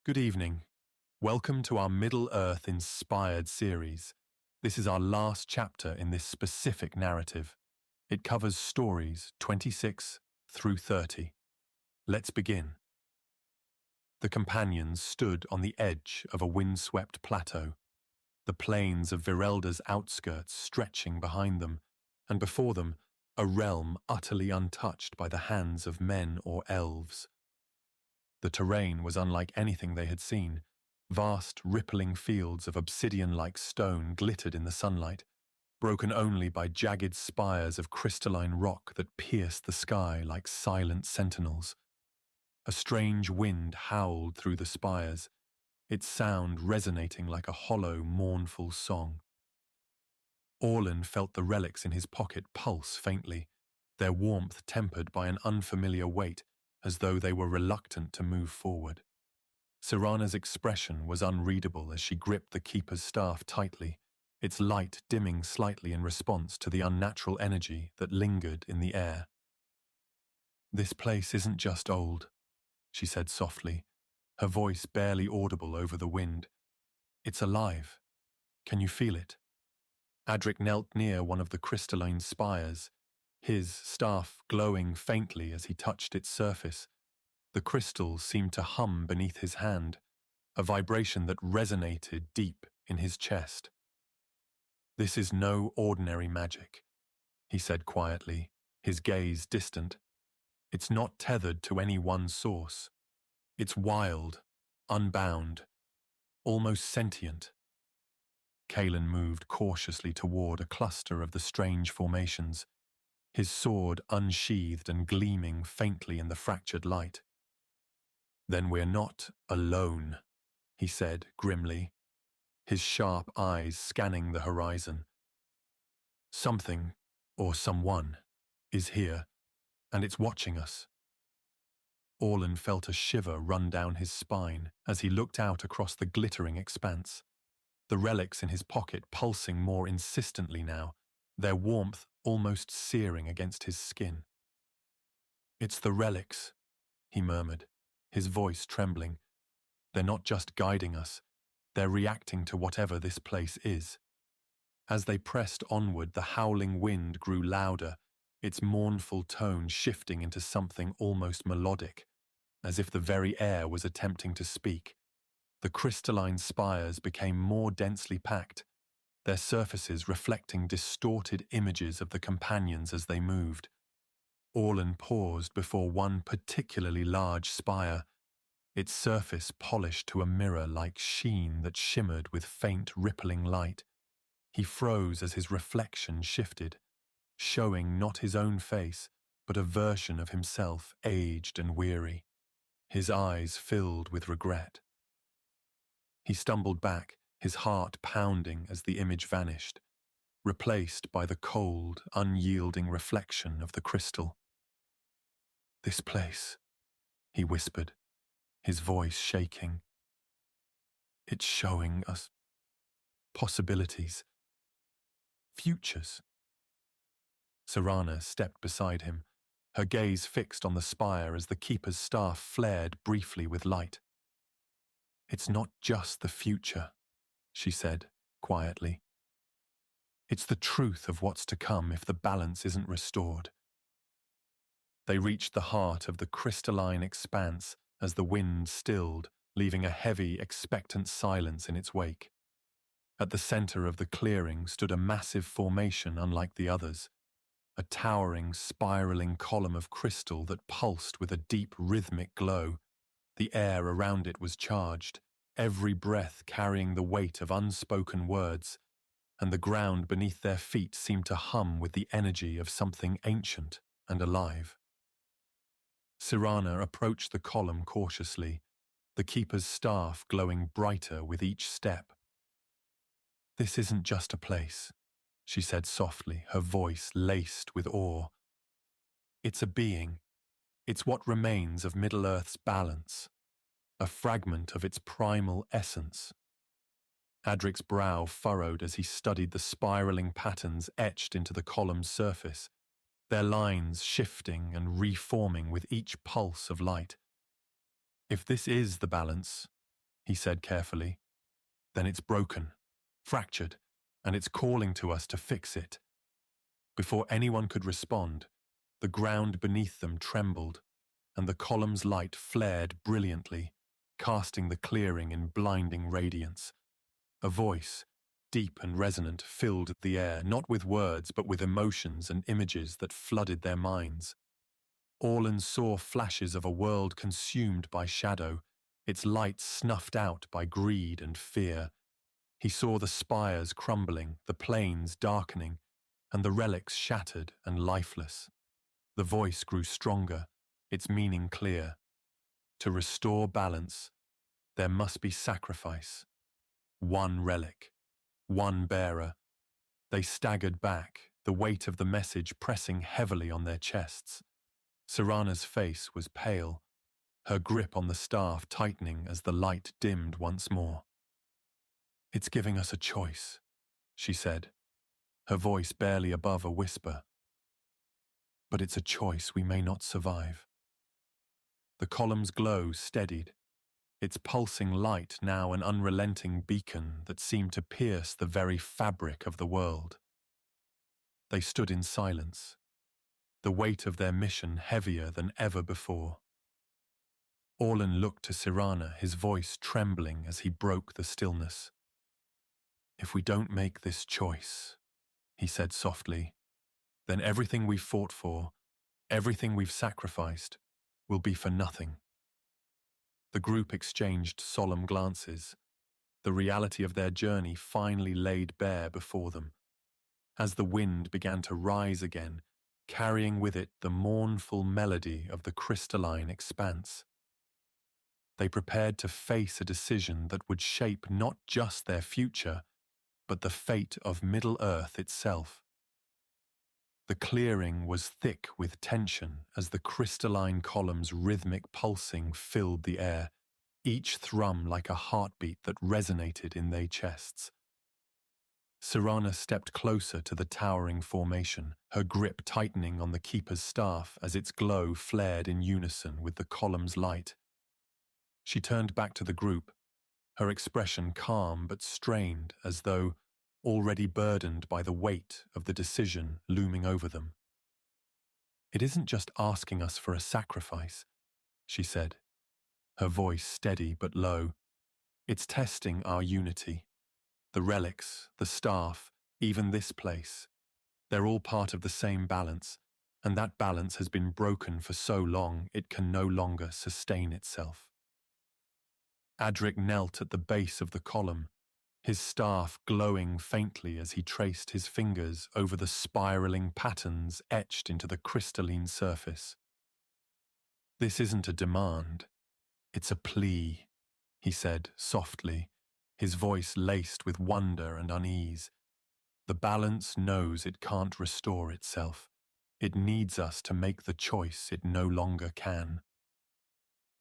Good evening. Welcome to our Middle-earth inspired series. This is our last chapter in this specific narrative. It covers stories 26 through 30. Let's begin. The companions stood on the edge of a windswept plateau, the plains of Virelda's outskirts stretching behind them, and before them, a realm utterly untouched by the hands of men or elves. The terrain was unlike anything they had seen. Vast, rippling fields of obsidian-like stone glittered in the sunlight, broken only by jagged spires of crystalline rock that pierced the sky like silent sentinels. A strange wind howled through the spires, its sound resonating like a hollow, mournful song. Orlin felt the relics in his pocket pulse faintly, their warmth tempered by an unfamiliar weight, as though they were reluctant to move forward. Sirana's expression was unreadable as she gripped the keeper's staff tightly, its light dimming slightly in response to the unnatural energy that lingered in the air. "This place isn't just old," she said softly, her voice barely audible over the wind. "It's alive. Can you feel it?" Adric knelt near one of the crystalline spires, his staff glowing faintly as he touched its surface. The crystals seemed to hum beneath his hand, a vibration that resonated deep in his chest. "This is no ordinary magic," he said quietly, his gaze distant. "It's not tethered to any one source. It's wild, unbound, almost sentient." Kalen moved cautiously toward a cluster of the strange formations, his sword unsheathed and gleaming faintly in the fractured light. "Then we're not alone," he said grimly, his sharp eyes scanning the horizon. "Something, or someone, is here, and it's watching us." Orlin felt a shiver run down his spine as he looked out across the glittering expanse, the relics in his pocket pulsing more insistently now, their warmth almost searing against his skin. "It's the relics," he murmured, his voice trembling. "They're not just guiding us, they're reacting to whatever this place is." As they pressed onward, the howling wind grew louder, its mournful tone shifting into something almost melodic, as if the very air was attempting to speak. The crystalline spires became more densely packed, their surfaces reflecting distorted images of the companions as they moved. Orlin paused before one particularly large spire, its surface polished to a mirror-like sheen that shimmered with faint rippling light. He froze as his reflection shifted, showing not his own face, but a version of himself aged and weary, his eyes filled with regret. He stumbled back, his heart pounding as the image vanished, replaced by the cold, unyielding reflection of the crystal. "This place," he whispered, his voice shaking. "It's showing us possibilities, futures." Sirana stepped beside him, her gaze fixed on the spire as the keeper's staff flared briefly with light. "It's not just the future," she said quietly. "It's the truth of what's to come if the balance isn't restored." They reached the heart of the crystalline expanse as the wind stilled, leaving a heavy, expectant silence in its wake. At the center of the clearing stood a massive formation unlike the others, a towering, spiraling column of crystal that pulsed with a deep, rhythmic glow. The air around it was charged, every breath carrying the weight of unspoken words, and the ground beneath their feet seemed to hum with the energy of something ancient and alive. Sirana approached the column cautiously, the keeper's staff glowing brighter with each step. "This isn't just a place," she said softly, her voice laced with awe. "It's a being. It's what remains of Middle-earth's balance, a fragment of its primal essence." Adric's brow furrowed as he studied the spiraling patterns etched into the column's surface, their lines shifting and reforming with each pulse of light. "If this is the balance," he said carefully. Then it's broken, fractured, and it's calling to us to fix it. Before anyone could respond, the ground beneath them trembled, and the column's light flared brilliantly, casting the clearing in blinding radiance. A voice, deep and resonant, filled the air, not with words but with emotions and images that flooded their minds. Orlan saw flashes of a world consumed by shadow, its light snuffed out by greed and fear. He saw the spires crumbling, the plains darkening, and the relics shattered and lifeless. The voice grew stronger, its meaning clear. To restore balance, there must be sacrifice. One relic, one bearer. They staggered back, the weight of the message pressing heavily on their chests. Serana's face was pale, her grip on the staff tightening as the light dimmed once more. "It's giving us a choice," she said, her voice barely above a whisper. "But it's a choice we may not survive." The column's glow steadied, its pulsing light now an unrelenting beacon that seemed to pierce the very fabric of the world. They stood in silence, the weight of their mission heavier than ever before. Orlan looked to Serana, his voice trembling as he broke the stillness. "If we don't make this choice," he said softly, "then everything we've fought for, everything we've sacrificed, will be for nothing." The group exchanged solemn glances, the reality of their journey finally laid bare before them. As the wind began to rise again, carrying with it the mournful melody of the crystalline expanse. They prepared to face a decision that would shape not just their future, but the fate of Middle-earth itself. The clearing was thick with tension as the crystalline column's rhythmic pulsing filled the air, each thrum like a heartbeat that resonated in their chests. Serana stepped closer to the towering formation, her grip tightening on the keeper's staff as its glow flared in unison with the column's light. She turned back to the group, her expression calm but strained, as though already burdened by the weight of the decision looming over them. "It isn't just asking us for a sacrifice," she said, her voice steady but low. "It's testing our unity. The relics, the staff, even this place, they're all part of the same balance, and that balance has been broken for so long it can no longer sustain itself." Adric knelt at the base of the column, his staff glowing faintly as he traced his fingers over the spiraling patterns etched into the crystalline surface. "This isn't a demand, it's a plea," he said softly, his voice laced with wonder and unease. "The balance knows it can't restore itself. It needs us to make the choice it no longer can."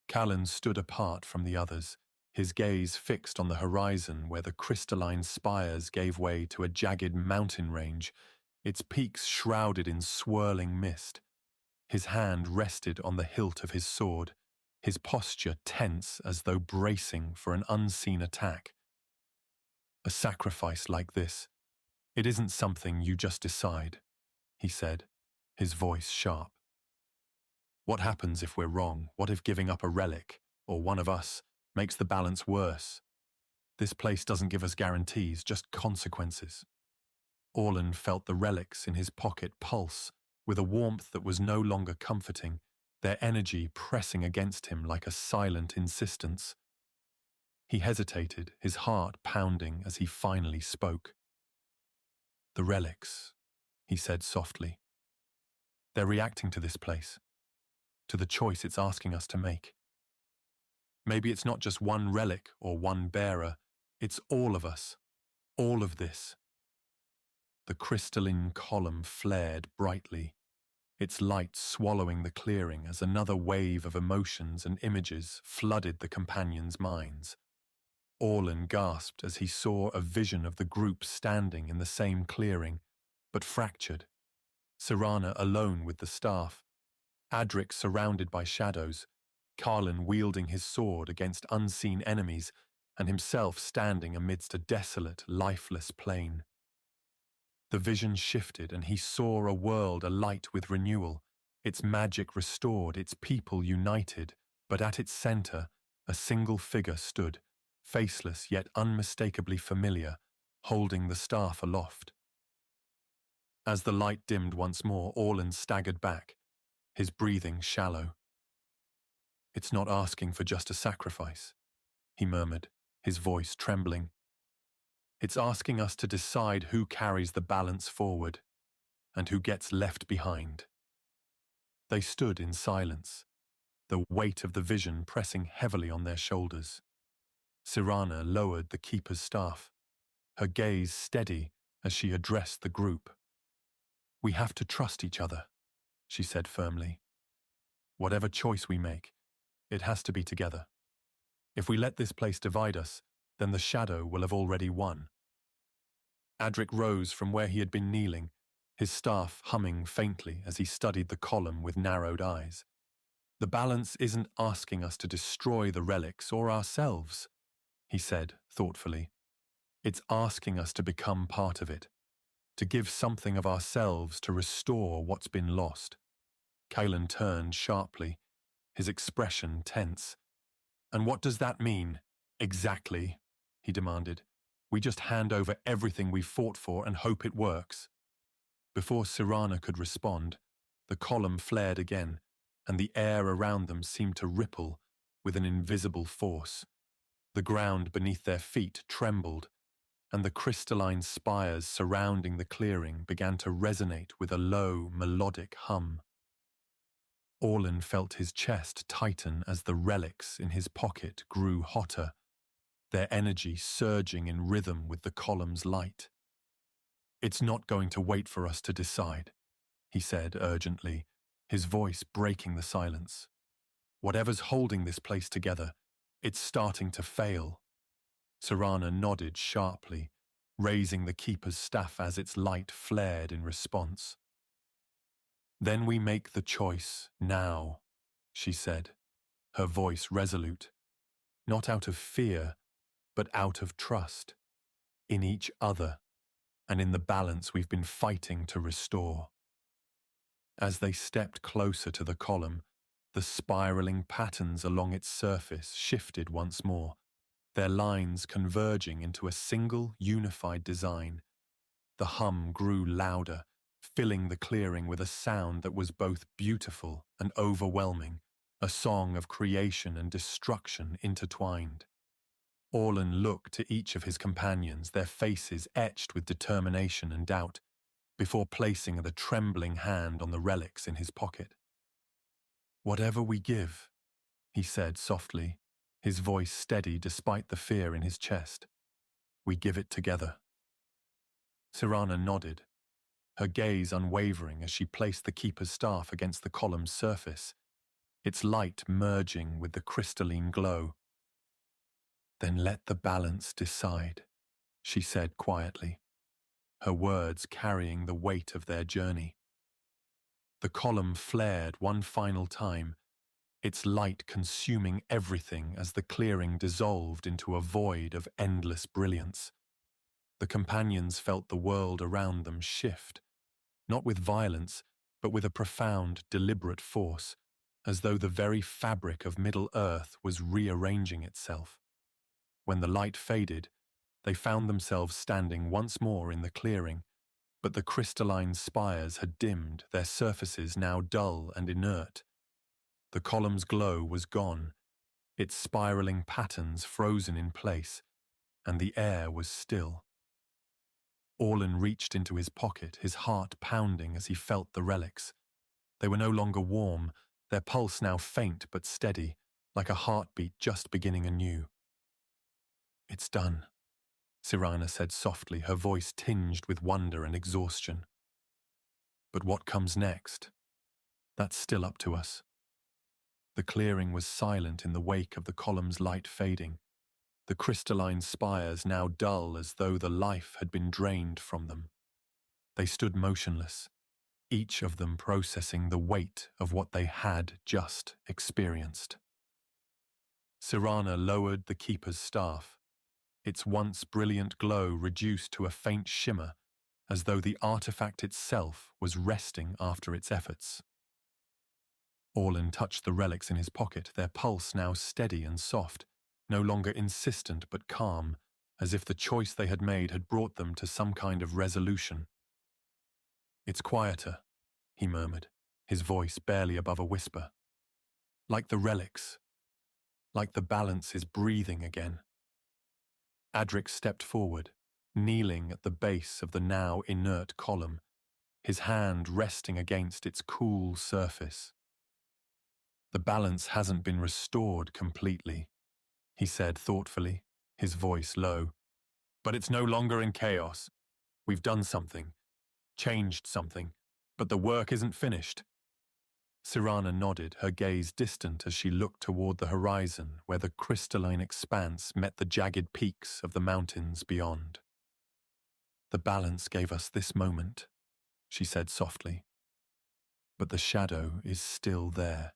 Callan stood apart from the others, his gaze fixed on the horizon where the crystalline spires gave way to a jagged mountain range, its peaks shrouded in swirling mist. His hand rested on the hilt of his sword, his posture tense as though bracing for an unseen attack. "A sacrifice like this, it isn't something you just decide," he said, his voice sharp. "What happens if we're wrong? What if giving up a relic, or one of us, makes the balance worse? This place doesn't give us guarantees, just consequences." Orlan felt the relics in his pocket pulse with a warmth that was no longer comforting, their energy pressing against him like a silent insistence. He hesitated, his heart pounding as he finally spoke. "The relics," he said softly. "They're reacting to this place, to the choice it's asking us to make. Maybe it's not just one relic or one bearer, it's all of us, all of this." The crystalline column flared brightly, its light swallowing the clearing as another wave of emotions and images flooded the companions' minds. Orlan gasped as he saw a vision of the group standing in the same clearing, but fractured. Serana alone with the staff, Adric surrounded by shadows, Carlin wielding his sword against unseen enemies, and himself standing amidst a desolate, lifeless plain. The vision shifted, and he saw a world alight with renewal, its magic restored, its people united, but at its center, a single figure stood, faceless yet unmistakably familiar, holding the staff aloft. As the light dimmed once more, Orlin staggered back, his breathing shallow. "It's not asking for just a sacrifice," he murmured, his voice trembling. "It's asking us to decide who carries the balance forward and who gets left behind." They stood in silence, the weight of the vision pressing heavily on their shoulders. Sirana lowered the keeper's staff, her gaze steady as she addressed the group. "We have to trust each other," she said firmly. "Whatever choice we make, it has to be together. If we let this place divide us, then the shadow will have already won." Adric rose from where he had been kneeling, his staff humming faintly as he studied the column with narrowed eyes. "The balance isn't asking us to destroy the relics or ourselves," he said thoughtfully. "It's asking us to become part of it, to give something of ourselves to restore what's been lost." Kaelan turned sharply, his expression tense. "And what does that mean, exactly?" he demanded. "We just hand over everything we fought for and hope it works?" Before Sirana could respond, the column flared again, and the air around them seemed to ripple with an invisible force. The ground beneath their feet trembled, and the crystalline spires surrounding the clearing began to resonate with a low, melodic hum. Orlin felt his chest tighten as the relics in his pocket grew hotter, their energy surging in rhythm with the column's light. "It's not going to wait for us to decide," he said urgently, his voice breaking the silence. "Whatever's holding this place together, it's starting to fail." Sirana nodded sharply, raising the keeper's staff as its light flared in response. "Then we make the choice now," she said, her voice resolute, not out of fear, but out of trust, in each other and in the balance we've been fighting to restore. As they stepped closer to the column, the spiraling patterns along its surface shifted once more, their lines converging into a single unified design. The hum grew louder, filling the clearing with a sound that was both beautiful and overwhelming, a song of creation and destruction intertwined. Orlin looked to each of his companions, their faces etched with determination and doubt, before placing the trembling hand on the relics in his pocket. "Whatever we give," he said softly, his voice steady despite the fear in his chest, "we give it together." Sirana nodded, her gaze unwavering as she placed the keeper's staff against the column's surface, its light merging with the crystalline glow. "Then let the balance decide," she said quietly, her words carrying the weight of their journey. The column flared one final time, its light consuming everything as the clearing dissolved into a void of endless brilliance. The companions felt the world around them shift, not with violence, but with a profound, deliberate force, as though the very fabric of Middle-earth was rearranging itself. When the light faded, they found themselves standing once more in the clearing, but the crystalline spires had dimmed, their surfaces now dull and inert. The column's glow was gone, its spiraling patterns frozen in place, and the air was still. Orlin reached into his pocket, his heart pounding as he felt the relics. They were no longer warm, their pulse now faint but steady, like a heartbeat just beginning anew. "It's done," Sirana said softly, her voice tinged with wonder and exhaustion. "But what comes next? That's still up to us." The clearing was silent in the wake of the column's light fading, the crystalline spires now dull as though the life had been drained from them. They stood motionless, each of them processing the weight of what they had just experienced. Sirana lowered the keeper's staff, its once brilliant glow reduced to a faint shimmer, as though the artifact itself was resting after its efforts. Orlin touched the relics in his pocket, their pulse now steady and soft, no longer insistent but calm, as if the choice they had made had brought them to some kind of resolution. "It's quieter," he murmured, his voice barely above a whisper. "Like the relics. Like the balance is breathing again." Adric stepped forward, kneeling at the base of the now inert column, his hand resting against its cool surface. "The balance hasn't been restored completely," he said thoughtfully, his voice low. "But it's no longer in chaos. We've done something, changed something, but the work isn't finished." Cyrana nodded, her gaze distant as she looked toward the horizon where the crystalline expanse met the jagged peaks of the mountains beyond. "The balance gave us this moment," she said softly. "But the shadow is still there,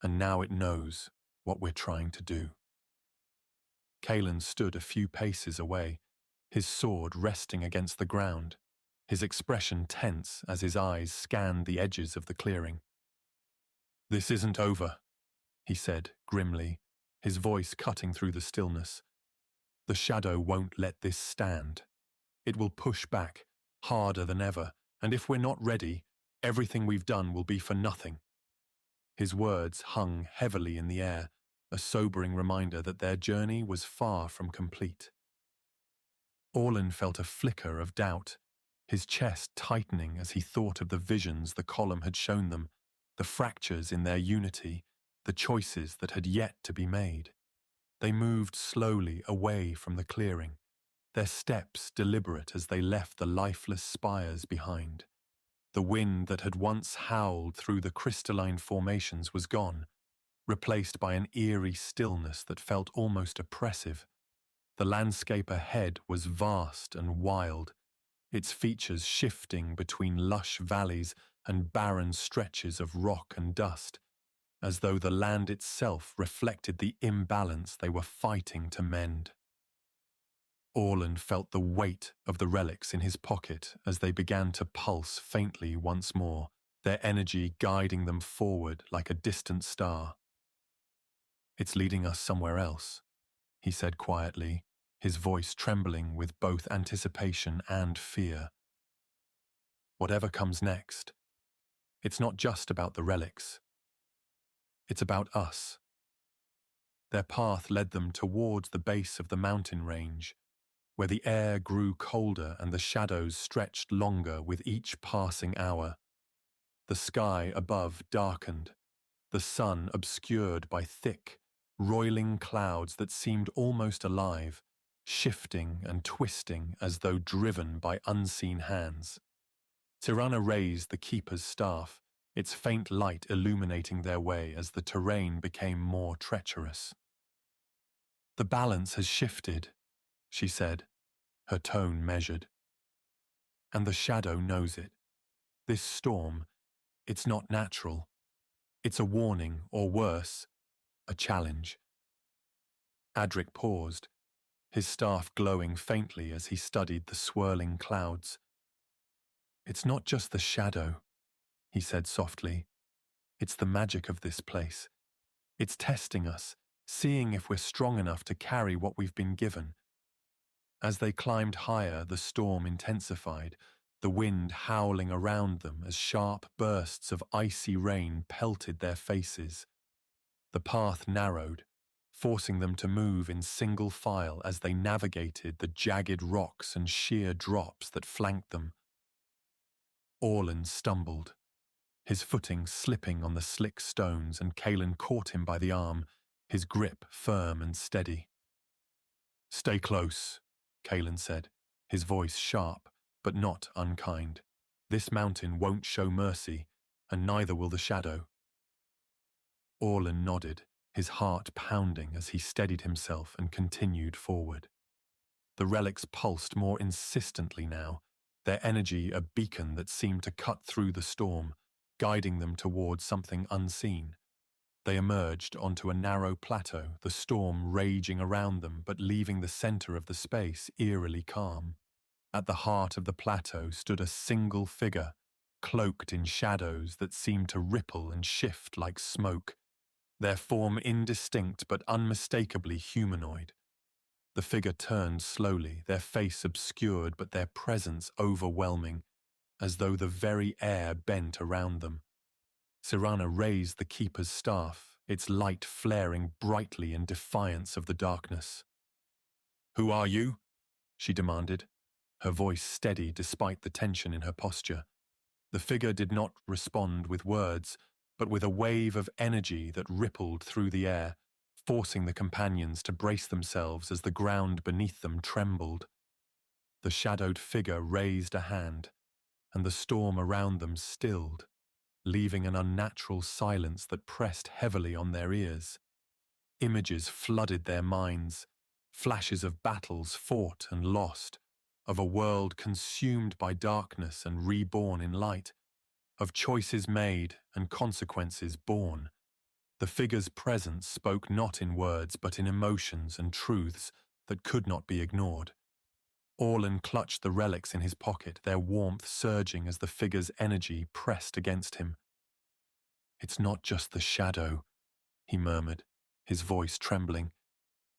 and now it knows what we're trying to do." Kalen stood a few paces away, his sword resting against the ground, his expression tense as his eyes scanned the edges of the clearing. "This isn't over," he said grimly, his voice cutting through the stillness. "The shadow won't let this stand. It will push back, harder than ever, and if we're not ready, everything we've done will be for nothing." His words hung heavily in the air, a sobering reminder that their journey was far from complete. Orlin felt a flicker of doubt, his chest tightening as he thought of the visions the column had shown them, the fractures in their unity, the choices that had yet to be made. They moved slowly away from the clearing, their steps deliberate as they left the lifeless spires behind. The wind that had once howled through the crystalline formations was gone, replaced by an eerie stillness that felt almost oppressive. The landscape ahead was vast and wild, its features shifting between lush valleys and barren stretches of rock and dust, as though the land itself reflected the imbalance they were fighting to mend. Orlin felt the weight of the relics in his pocket as they began to pulse faintly once more, their energy guiding them forward like a distant star. "It's leading us somewhere else," he said quietly, his voice trembling with both anticipation and fear. "Whatever comes next, it's not just about the relics. It's about us." Their path led them towards the base of the mountain range, where the air grew colder and the shadows stretched longer with each passing hour. The sky above darkened, the sun obscured by thick, roiling clouds that seemed almost alive, shifting and twisting as though driven by unseen hands. Tirana raised the keeper's staff, its faint light illuminating their way as the terrain became more treacherous. "The balance has shifted," she said, her tone measured. "And the shadow knows it. This storm, it's not natural. It's a warning, or worse, a challenge." Adric paused, his staff glowing faintly as he studied the swirling clouds. "It's not just the shadow," he said softly. "It's the magic of this place. It's testing us, seeing if we're strong enough to carry what we've been given." As they climbed higher, the storm intensified, the wind howling around them as sharp bursts of icy rain pelted their faces. The path narrowed, forcing them to move in single file as they navigated the jagged rocks and sheer drops that flanked them. Orlin stumbled, his footing slipping on the slick stones, and Kalen caught him by the arm, his grip firm and steady. "Stay close," Kalen said, his voice sharp but not unkind. "This mountain won't show mercy, and neither will the shadow." Orlin nodded, his heart pounding as he steadied himself and continued forward. The relics pulsed more insistently now, their energy a beacon that seemed to cut through the storm, guiding them towards something unseen. They emerged onto a narrow plateau, the storm raging around them but leaving the center of the space eerily calm. At the heart of the plateau stood a single figure, cloaked in shadows that seemed to ripple and shift like smoke, their form indistinct but unmistakably humanoid. The figure turned slowly, their face obscured but their presence overwhelming, as though the very air bent around them. Sirana raised the keeper's staff, its light flaring brightly in defiance of the darkness. "Who are you?" she demanded, her voice steady despite the tension in her posture. The figure did not respond with words, but with a wave of energy that rippled through the air, forcing the companions to brace themselves as the ground beneath them trembled. The shadowed figure raised a hand, and the storm around them stilled, leaving an unnatural silence that pressed heavily on their ears. Images flooded their minds, flashes of battles fought and lost, of a world consumed by darkness and reborn in light, of choices made and consequences borne. The figure's presence spoke not in words but in emotions and truths that could not be ignored. Orlin clutched the relics in his pocket, their warmth surging as the figure's energy pressed against him. "It's not just the shadow," he murmured, his voice trembling.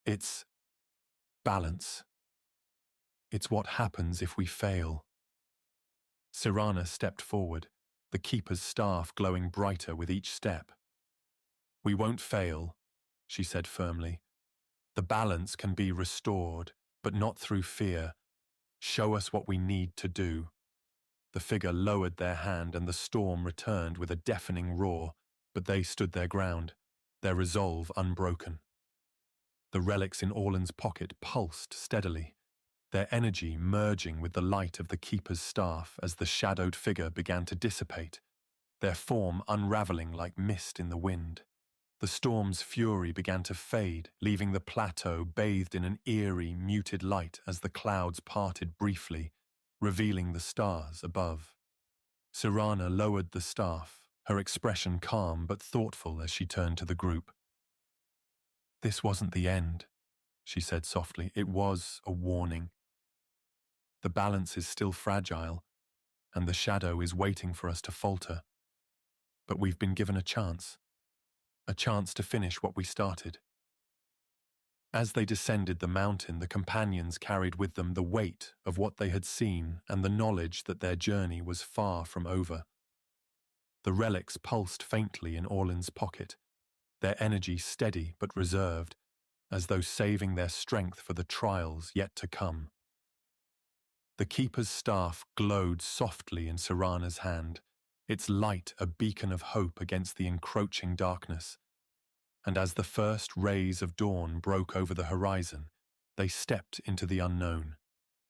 "It's balance. It's what happens if we fail." Sirana stepped forward, the keeper's staff glowing brighter with each step. "We won't fail," she said firmly. "The balance can be restored, but not through fear. Show us what we need to do." The figure lowered their hand and the storm returned with a deafening roar, but they stood their ground, their resolve unbroken. The relics in Orlin's pocket pulsed steadily, their energy merging with the light of the keeper's staff as the shadowed figure began to dissipate, their form unraveling like mist in the wind. The storm's fury began to fade, leaving the plateau bathed in an eerie, muted light as the clouds parted briefly, revealing the stars above. Sirana lowered the staff, her expression calm but thoughtful as she turned to the group. "This wasn't the end," she said softly. "It was a warning. The balance is still fragile, and the shadow is waiting for us to falter. But we've been given a chance to finish what we started." As they descended the mountain, the companions carried with them the weight of what they had seen and the knowledge that their journey was far from over. The relics pulsed faintly in Orlin's pocket, their energy steady but reserved, as though saving their strength for the trials yet to come. The keeper's staff glowed softly in Sirana's hand, its light a beacon of hope against the encroaching darkness. And as the first rays of dawn broke over the horizon, they stepped into the unknown,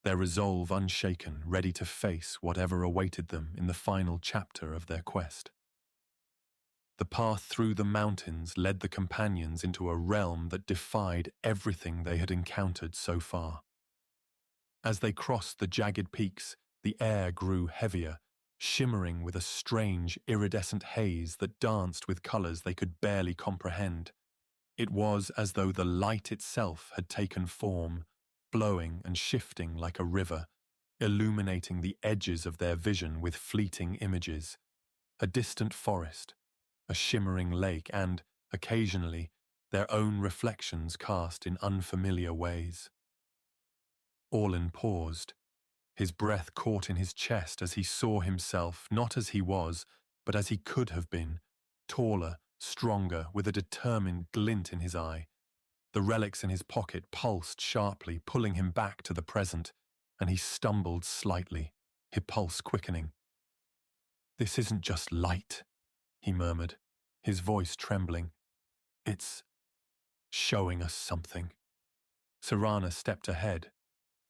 their resolve unshaken, ready to face whatever awaited them in the final chapter of their quest. The path through the mountains led the companions into a realm that defied everything they had encountered so far. As they crossed the jagged peaks, the air grew heavier, shimmering with a strange, iridescent haze that danced with colors they could barely comprehend. It was as though the light itself had taken form, flowing and shifting like a river, illuminating the edges of their vision with fleeting images. A distant forest, a shimmering lake, and, occasionally, their own reflections cast in unfamiliar ways. Orlin paused, his breath caught in his chest as he saw himself not as he was, but as he could have been, taller, stronger, with a determined glint in his eye. The relics in his pocket pulsed sharply, pulling him back to the present, and he stumbled slightly, his pulse quickening. "This isn't just light," he murmured, his voice trembling. "It's showing us something." Sirana stepped ahead,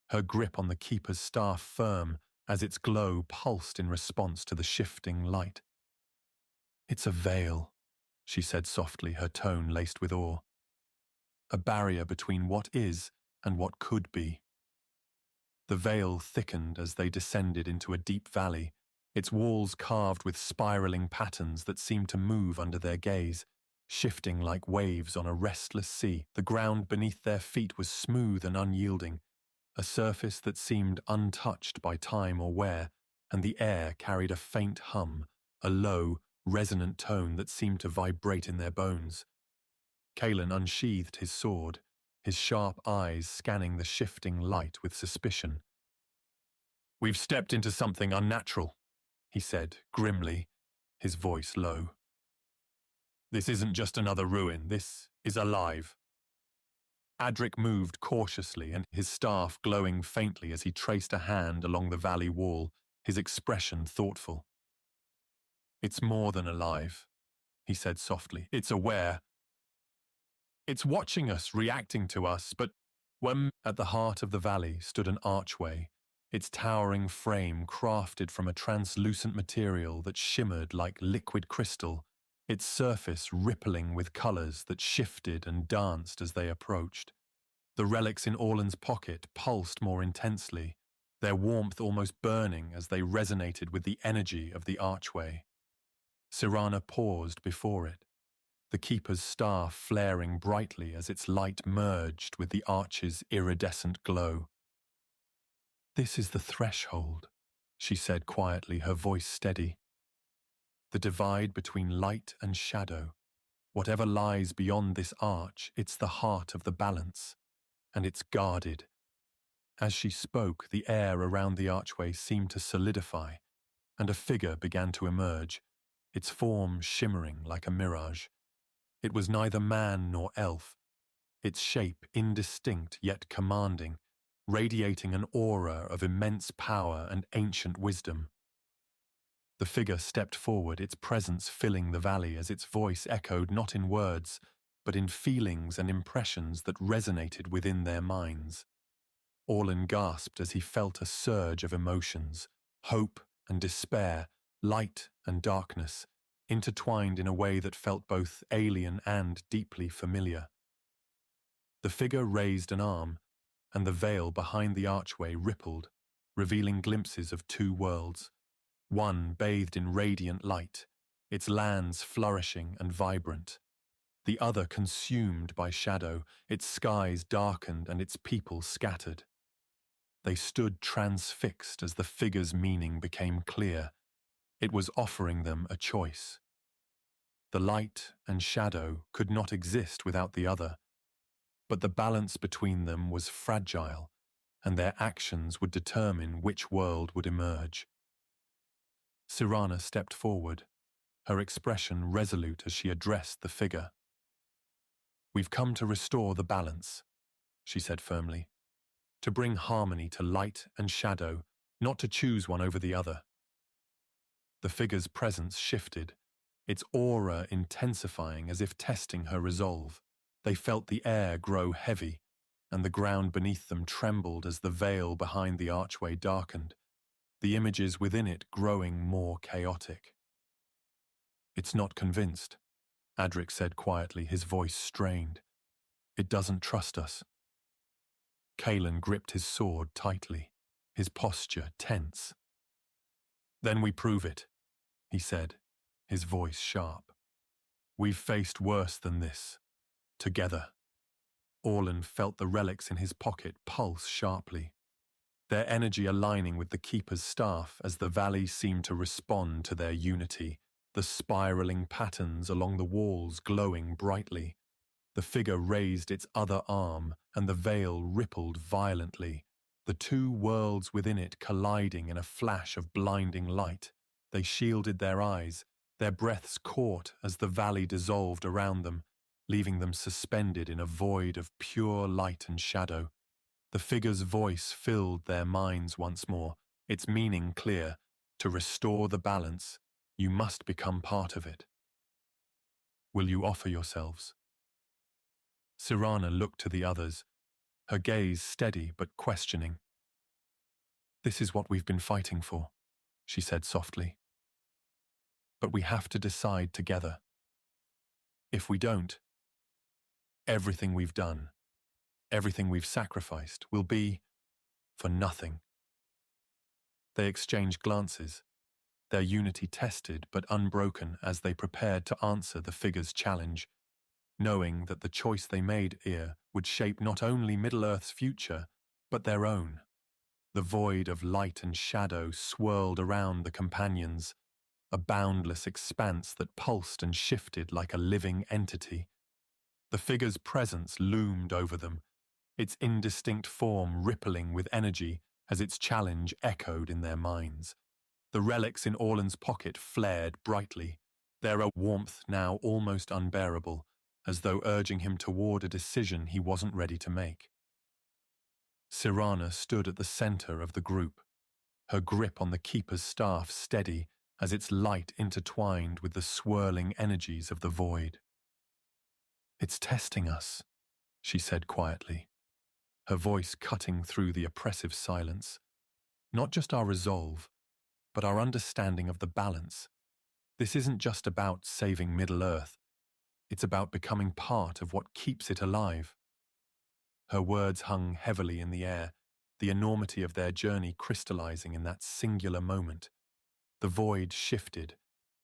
her grip on the keeper's staff firm as its glow pulsed in response to the shifting light. "It's a veil," she said softly, her tone laced with awe. "A barrier between what is and what could be." The veil thickened as they descended into a deep valley, its walls carved with spiraling patterns that seemed to move under their gaze, shifting like waves on a restless sea. The ground beneath their feet was smooth and unyielding, a surface that seemed untouched by time or wear, and the air carried a faint hum, a low, resonant tone that seemed to vibrate in their bones. Kalen unsheathed his sword, his sharp eyes scanning the shifting light with suspicion. "We've stepped into something unnatural," he said, grimly, his voice low. "This isn't just another ruin, this is alive." Adric moved cautiously, and his staff glowing faintly as he traced a hand along the valley wall, his expression thoughtful. "It's more than alive," he said softly. "It's aware. It's watching us, reacting to us, but when..." At the heart of the valley stood an archway, its towering frame crafted from a translucent material that shimmered like liquid crystal, its surface rippling with colors that shifted and danced as they approached. The relics in Orlan's pocket pulsed more intensely, their warmth almost burning as they resonated with the energy of the archway. Sirana paused before it, the keeper's staff flaring brightly as its light merged with the arch's iridescent glow. "This is the threshold," she said quietly, her voice steady. "The divide between light and shadow. Whatever lies beyond this arch, it's the heart of the balance, and it's guarded." As she spoke, the air around the archway seemed to solidify, and a figure began to emerge, its form shimmering like a mirage. It was neither man nor elf, its shape indistinct yet commanding, radiating an aura of immense power and ancient wisdom. The figure stepped forward, its presence filling the valley as its voice echoed not in words, but in feelings and impressions that resonated within their minds. Orlan gasped as he felt a surge of emotions, hope and despair, light and darkness, intertwined in a way that felt both alien and deeply familiar. The figure raised an arm, and the veil behind the archway rippled, revealing glimpses of two worlds, one bathed in radiant light, its lands flourishing and vibrant, the other consumed by shadow, its skies darkened and its people scattered. They stood transfixed as the figure's meaning became clear. It was offering them a choice. The light and shadow could not exist without the other, but the balance between them was fragile, and their actions would determine which world would emerge. Sirana stepped forward, her expression resolute as she addressed the figure. "We've come to restore the balance," she said firmly, "to bring harmony to light and shadow, not to choose one over the other." The figure's presence shifted, its aura intensifying as if testing her resolve. They felt the air grow heavy, and the ground beneath them trembled as the veil behind the archway darkened, the images within it growing more chaotic. "It's not convinced," Adric said quietly, his voice strained. "It doesn't trust us." Kalen gripped his sword tightly, his posture tense. "Then we prove it," he said, his voice sharp. "We've faced worse than this, together." Orlan felt the relics in his pocket pulse sharply, their energy aligning with the keeper's staff as the valley seemed to respond to their unity, the spiraling patterns along the walls glowing brightly. The figure raised its other arm, and the veil rippled violently, the two worlds within it colliding in a flash of blinding light. They shielded their eyes, their breaths caught as the valley dissolved around them, leaving them suspended in a void of pure light and shadow. The figure's voice filled their minds once more, its meaning clear. To restore the balance, you must become part of it. Will you offer yourselves? Sirana looked to the others, her gaze steady but questioning. "This is what we've been fighting for," she said softly. "But we have to decide together. If we don't, everything we've done, everything we've sacrificed, will be for nothing." They exchanged glances, their unity tested but unbroken as they prepared to answer the figure's challenge. knowing that the choice they made here would shape not only Middle-earth's future, but their own. The void of light and shadow swirled around the companions, a boundless expanse that pulsed and shifted like a living entity. The figure's presence loomed over them, its indistinct form rippling with energy as its challenge echoed in their minds. The relics in Orlan's pocket flared brightly, their warmth now almost unbearable, as though urging him toward a decision he wasn't ready to make. Sirana stood at the center of the group, her grip on the keeper's staff steady as its light intertwined with the swirling energies of the void. "It's testing us," she said quietly, her voice cutting through the oppressive silence. "Not just our resolve, but our understanding of the balance. This isn't just about saving Middle-earth. It's about becoming part of what keeps it alive." Her words hung heavily in the air, the enormity of their journey crystallizing in that singular moment. The void shifted,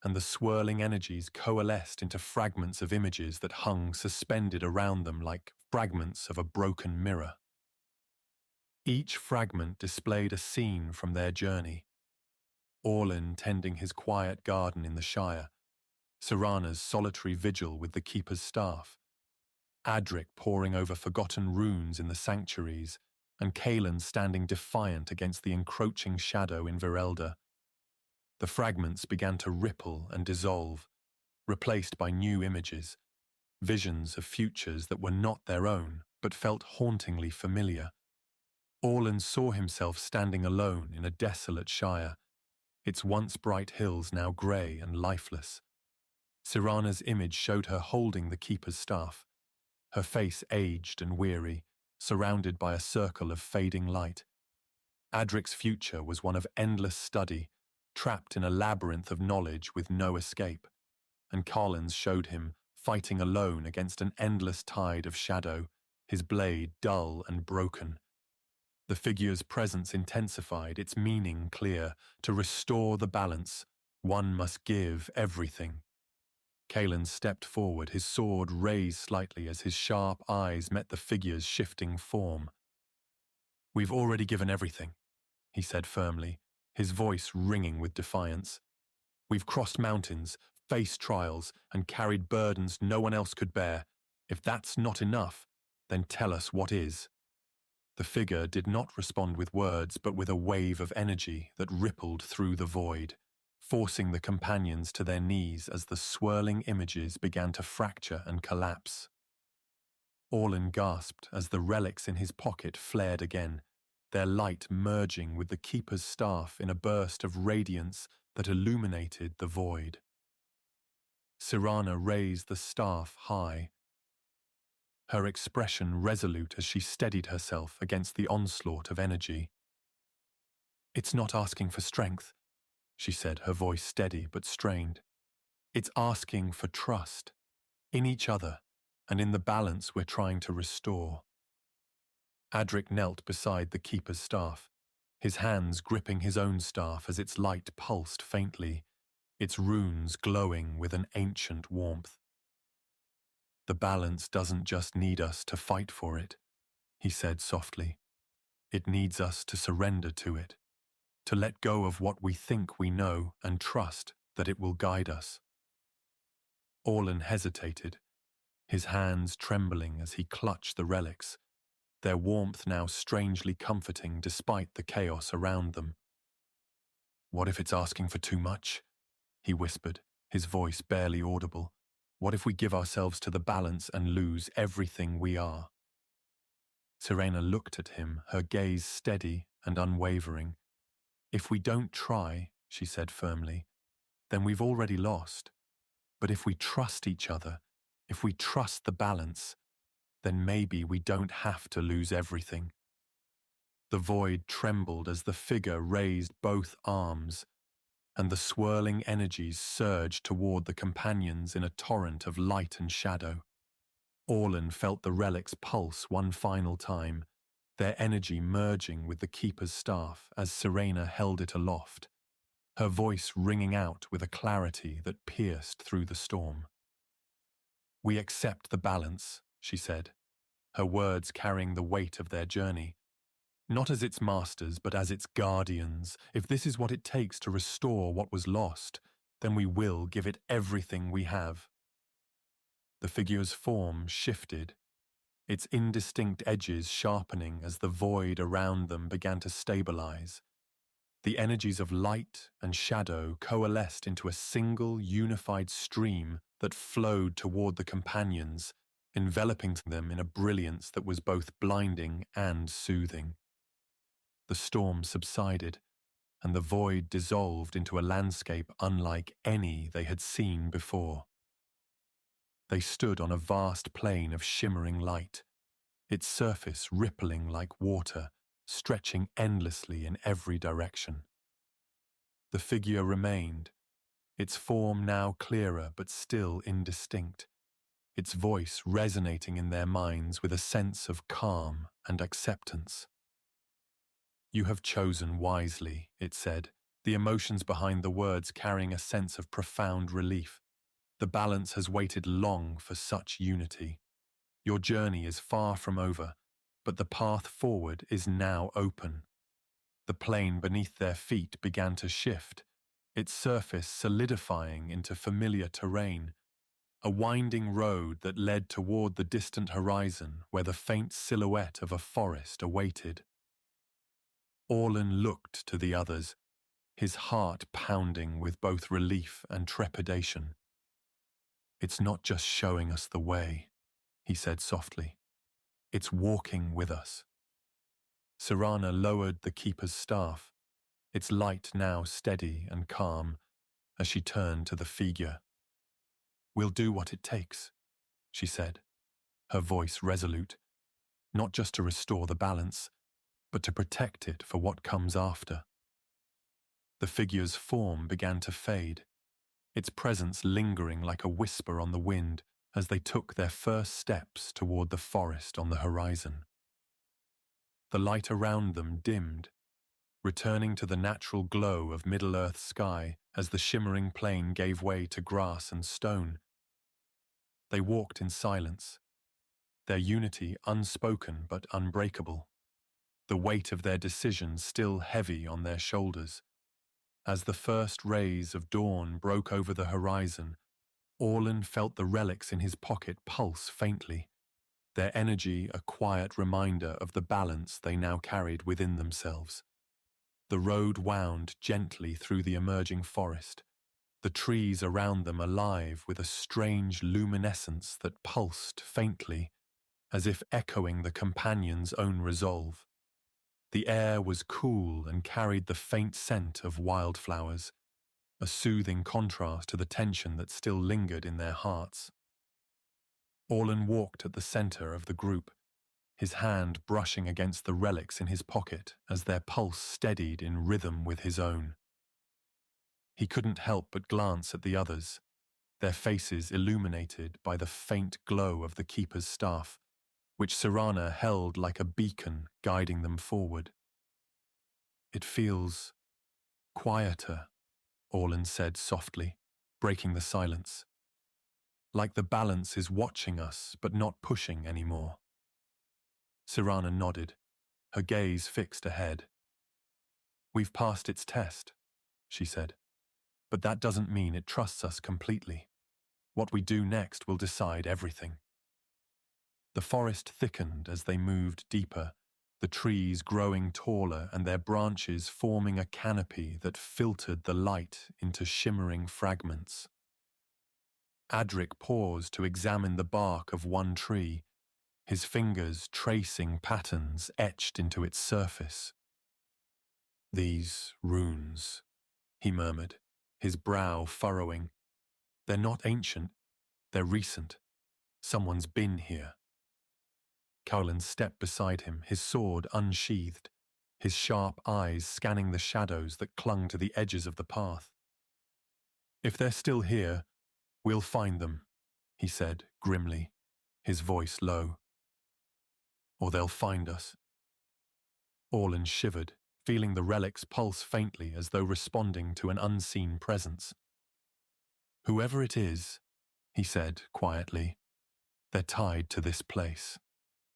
and the swirling energies coalesced into fragments of images that hung suspended around them like fragments of a broken mirror. Each fragment displayed a scene from their journey. Orlan tending his quiet garden in the Shire, Sirana's solitary vigil with the keeper's staff, Adric poring over forgotten runes in the sanctuaries, and Kaelan standing defiant against the encroaching shadow in Virelda. The fragments began to ripple and dissolve, replaced by new images, visions of futures that were not their own, but felt hauntingly familiar. Orlan saw himself standing alone in a desolate Shire, its once bright hills now grey and lifeless. Sirana's image showed her holding the keeper's staff, her face aged and weary, surrounded by a circle of fading light. Adric's future was one of endless study, trapped in a labyrinth of knowledge with no escape, and Collins showed him fighting alone against an endless tide of shadow, his blade dull and broken. The figure's presence intensified, its meaning clear. To restore the balance, one must give everything. Kaelan stepped forward, his sword raised slightly as his sharp eyes met the figure's shifting form. "We've already given everything," he said firmly, his voice ringing with defiance. "We've crossed mountains, faced trials, and carried burdens no one else could bear. If that's not enough, then tell us what is." The figure did not respond with words, but with a wave of energy that rippled through the void, forcing the companions to their knees as the swirling images began to fracture and collapse. Orlan gasped as the relics in his pocket flared again, their light merging with the keeper's staff in a burst of radiance that illuminated the void. Sirana raised the staff high, her expression resolute as she steadied herself against the onslaught of energy. "It's not asking for strength," she said, her voice steady but strained. "It's asking for trust, in each other, and in the balance we're trying to restore." Adric knelt beside the keeper's staff, his hands gripping his own staff as its light pulsed faintly, its runes glowing with an ancient warmth. "The balance doesn't just need us to fight for it," he said softly. "It needs us to surrender to it, to let go of what we think we know and trust that it will guide us." Orlan hesitated, his hands trembling as he clutched the relics, their warmth now strangely comforting despite the chaos around them. "What if it's asking for too much?" he whispered, his voice barely audible. "What if we give ourselves to the balance and lose everything we are?" Sirena looked at him, her gaze steady and unwavering. "If we don't try," she said firmly, "then we've already lost. But if we trust each other, if we trust the balance, then maybe we don't have to lose everything." The void trembled as the figure raised both arms, and the swirling energies surged toward the companions in a torrent of light and shadow. Orlan felt the relic's pulse one final time, their energy merging with the keeper's staff as Sirena held it aloft, her voice ringing out with a clarity that pierced through the storm. We accept the balance, she said, her words carrying the weight of their journey. Not as its masters, but as its guardians. If this is what it takes to restore what was lost, then we will give it everything we have. The figure's form shifted, its indistinct edges sharpening as the void around them began to stabilize. The energies of light and shadow coalesced into a single unified stream that flowed toward the companions, enveloping them in a brilliance that was both blinding and soothing. The storm subsided, and the void dissolved into a landscape unlike any they had seen before. They stood on a vast plain of shimmering light, its surface rippling like water, stretching endlessly in every direction. The figure remained, its form now clearer but still indistinct, its voice resonating in their minds with a sense of calm and acceptance. You have chosen wisely, it said, the emotions behind the words carrying a sense of profound relief. The balance has waited long for such unity. Your journey is far from over, but the path forward is now open. The plain beneath their feet began to shift, its surface solidifying into familiar terrain, a winding road that led toward the distant horizon where the faint silhouette of a forest awaited. Orlin looked to the others, his heart pounding with both relief and trepidation. It's not just showing us the way, he said softly. It's walking with us. Serana lowered the keeper's staff, its light now steady and calm, as she turned to the figure. We'll do what it takes, she said, her voice resolute, not just to restore the balance, but to protect it for what comes after. The figure's form began to fade, its presence lingering like a whisper on the wind as they took their first steps toward the forest on the horizon. The light around them dimmed, returning to the natural glow of Middle-earth sky as the shimmering plain gave way to grass and stone. They walked in silence, their unity unspoken but unbreakable, the weight of their decision still heavy on their shoulders. As the first rays of dawn broke over the horizon, Orlin felt the relics in his pocket pulse faintly, their energy a quiet reminder of the balance they now carried within themselves. The road wound gently through the emerging forest, the trees around them alive with a strange luminescence that pulsed faintly, as if echoing the companion's own resolve. The air was cool and carried the faint scent of wildflowers, a soothing contrast to the tension that still lingered in their hearts. Orlin walked at the center of the group, his hand brushing against the relics in his pocket as their pulse steadied in rhythm with his own. He couldn't help but glance at the others, their faces illuminated by the faint glow of the keeper's staff, which Serana held like a beacon guiding them forward. It feels quieter, Orlin said softly, breaking the silence. Like the balance is watching us but not pushing anymore. Serana nodded, her gaze fixed ahead. We've passed its test, she said, but that doesn't mean it trusts us completely. What we do next will decide everything. The forest thickened as they moved deeper, the trees growing taller and their branches forming a canopy that filtered the light into shimmering fragments. Adric paused to examine the bark of one tree, his fingers tracing patterns etched into its surface. These runes, he murmured, his brow furrowing. They're not ancient, they're recent. Someone's been here. Cowlin stepped beside him, his sword unsheathed, his sharp eyes scanning the shadows that clung to the edges of the path. If they're still here, we'll find them, he said grimly, his voice low. Or they'll find us. Orlin shivered, feeling the relics pulse faintly as though responding to an unseen presence. Whoever it is, he said quietly, They're tied to this place,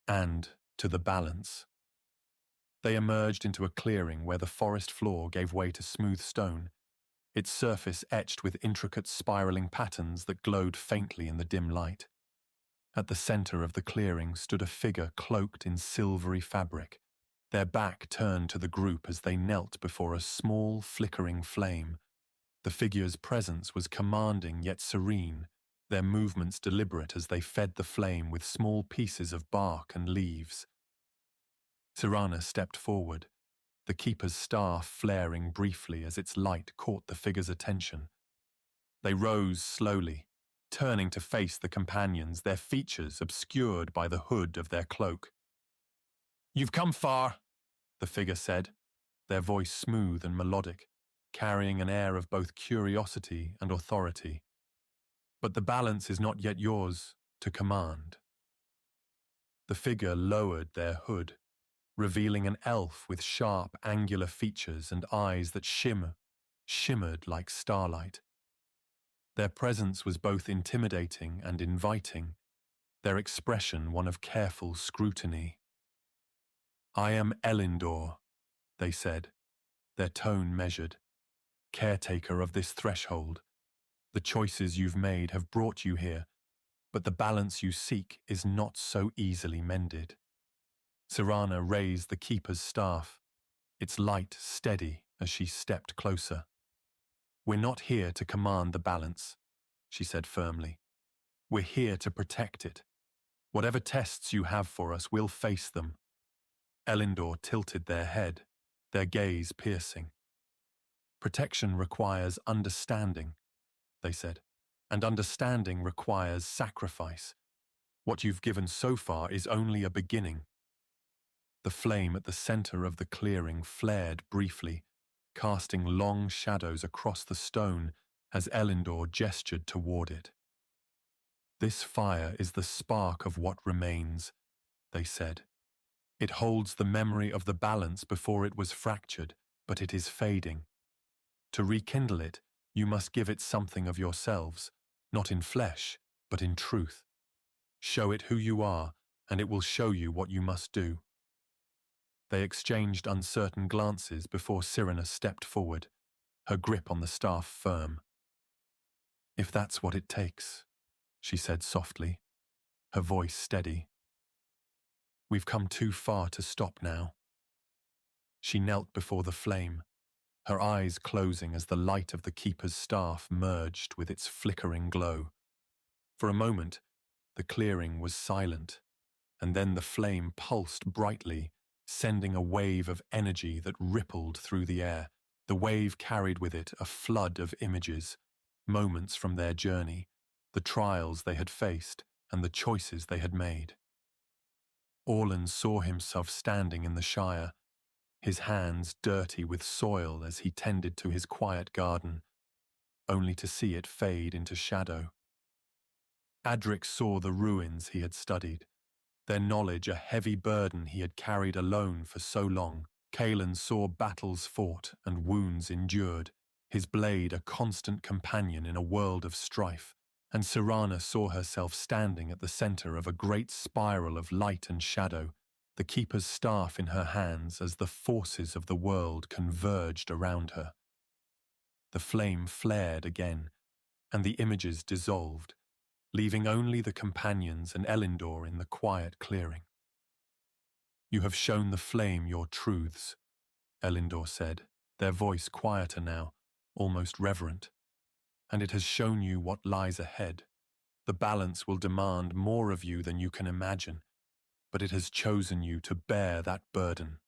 and to the balance. They emerged into a clearing where the forest floor gave way to smooth stone, its surface etched with intricate spiraling patterns that glowed faintly in the dim light. At the center of the clearing stood a figure cloaked in silvery fabric, their back turned to the group as they knelt before a small, flickering flame. The figure's presence was commanding yet serene, their movements deliberate as they fed the flame with small pieces of bark and leaves. Sirana stepped forward, the keeper's staff flaring briefly as its light caught the figure's attention. They rose slowly, turning to face the companions, their features obscured by the hood of their cloak. "You've come far," the figure said, their voice smooth and melodic, carrying an air of both curiosity and authority. "But the balance is not yet yours to command." The figure lowered their hood, revealing an elf with sharp, angular features and eyes that shimmered like starlight. Their presence was both intimidating and inviting, their expression one of careful scrutiny. "I am Elendor," they said, their tone measured, "caretaker of this threshold. The choices you've made have brought you here, but the balance you seek is not so easily mended." Sirana raised the keeper's staff, its light steady as she stepped closer. "We're not here to command the balance," she said firmly. "We're here to protect it. Whatever tests you have for us, we'll face them." Elendor tilted their head, their gaze piercing. "Protection requires understanding," they said, "and understanding requires sacrifice. What you've given so far is only a beginning." The flame at the center of the clearing flared briefly, casting long shadows across the stone as Elendor gestured toward it. "This fire is the spark of what remains," they said. "It holds the memory of the balance before it was fractured, but it is fading. To rekindle it, you must give it something of yourselves, not in flesh, but in truth. Show it who you are, and it will show you what you must do." They exchanged uncertain glances before Sirana stepped forward, her grip on the staff firm. "If that's what it takes," she said softly, her voice steady. "We've come too far to stop now." She knelt before the flame, her eyes closing as the light of the keeper's staff merged with its flickering glow. For a moment, the clearing was silent, and then the flame pulsed brightly, sending a wave of energy that rippled through the air. The wave carried with it a flood of images, moments from their journey, the trials they had faced, and the choices they had made. Orlan saw himself standing in the Shire, his hands dirty with soil as he tended to his quiet garden, only to see it fade into shadow. Adric saw the ruins he had studied, their knowledge a heavy burden he had carried alone for so long. Kaelan saw battles fought and wounds endured, his blade a constant companion in a world of strife, and Sirana saw herself standing at the center of a great spiral of light and shadow, the keeper's staff in her hands as the forces of the world converged around her. The flame flared again, and the images dissolved, leaving only the companions and Elendor in the quiet clearing. "You have shown the flame your truths," Elendor said, their voice quieter now, almost reverent. "And it has shown you what lies ahead. The balance will demand more of you than you can imagine, but it has chosen you to bear that burden."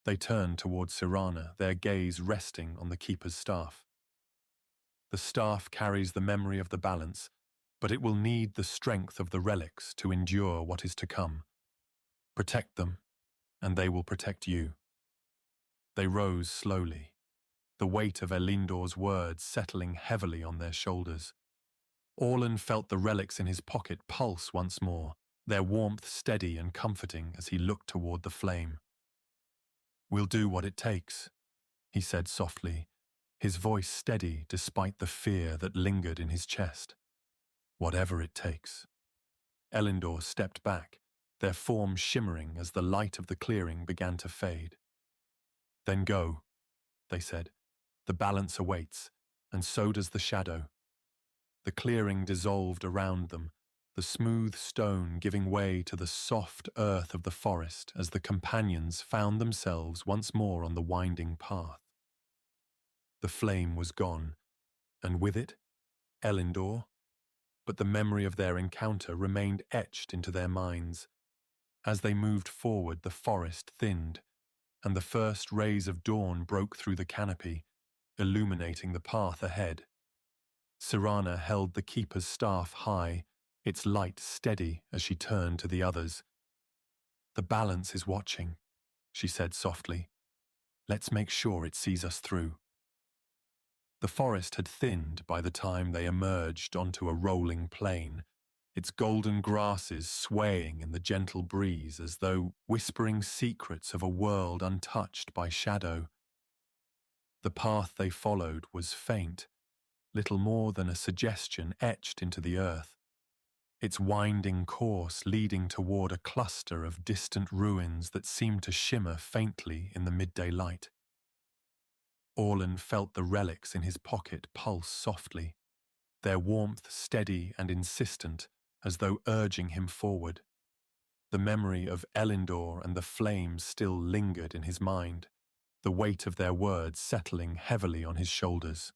They turned toward Sirana, their gaze resting on the keeper's staff. "The staff carries the memory of the balance, but it will need the strength of the relics to endure what is to come. Protect them, and they will protect you." They rose slowly, the weight of Elendor's words settling heavily on their shoulders. Orlan felt the relics in his pocket pulse once more, their warmth steady and comforting as he looked toward the flame. "We'll do what it takes," he said softly, his voice steady despite the fear that lingered in his chest. "Whatever it takes." Elendor stepped back, their forms shimmering as the light of the clearing began to fade. "Then go," they said. "The balance awaits, and so does the shadow." The clearing dissolved around them, the smooth stone giving way to the soft earth of the forest as the companions found themselves once more on the winding path. The flame was gone, and with it, Elendor, but the memory of their encounter remained etched into their minds. As they moved forward, the forest thinned, and the first rays of dawn broke through the canopy, illuminating the path ahead. Sirana held the keeper's staff high, its light steady as she turned to the others. "The balance is watching," she said softly. "Let's make sure it sees us through." The forest had thinned by the time they emerged onto a rolling plain, its golden grasses swaying in the gentle breeze as though whispering secrets of a world untouched by shadow. The path they followed was faint, little more than a suggestion etched into the earth, its winding course leading toward a cluster of distant ruins that seemed to shimmer faintly in the midday light. Orlan felt the relics in his pocket pulse softly, their warmth steady and insistent as though urging him forward. The memory of Elendor and the flames still lingered in his mind, the weight of their words settling heavily on his shoulders.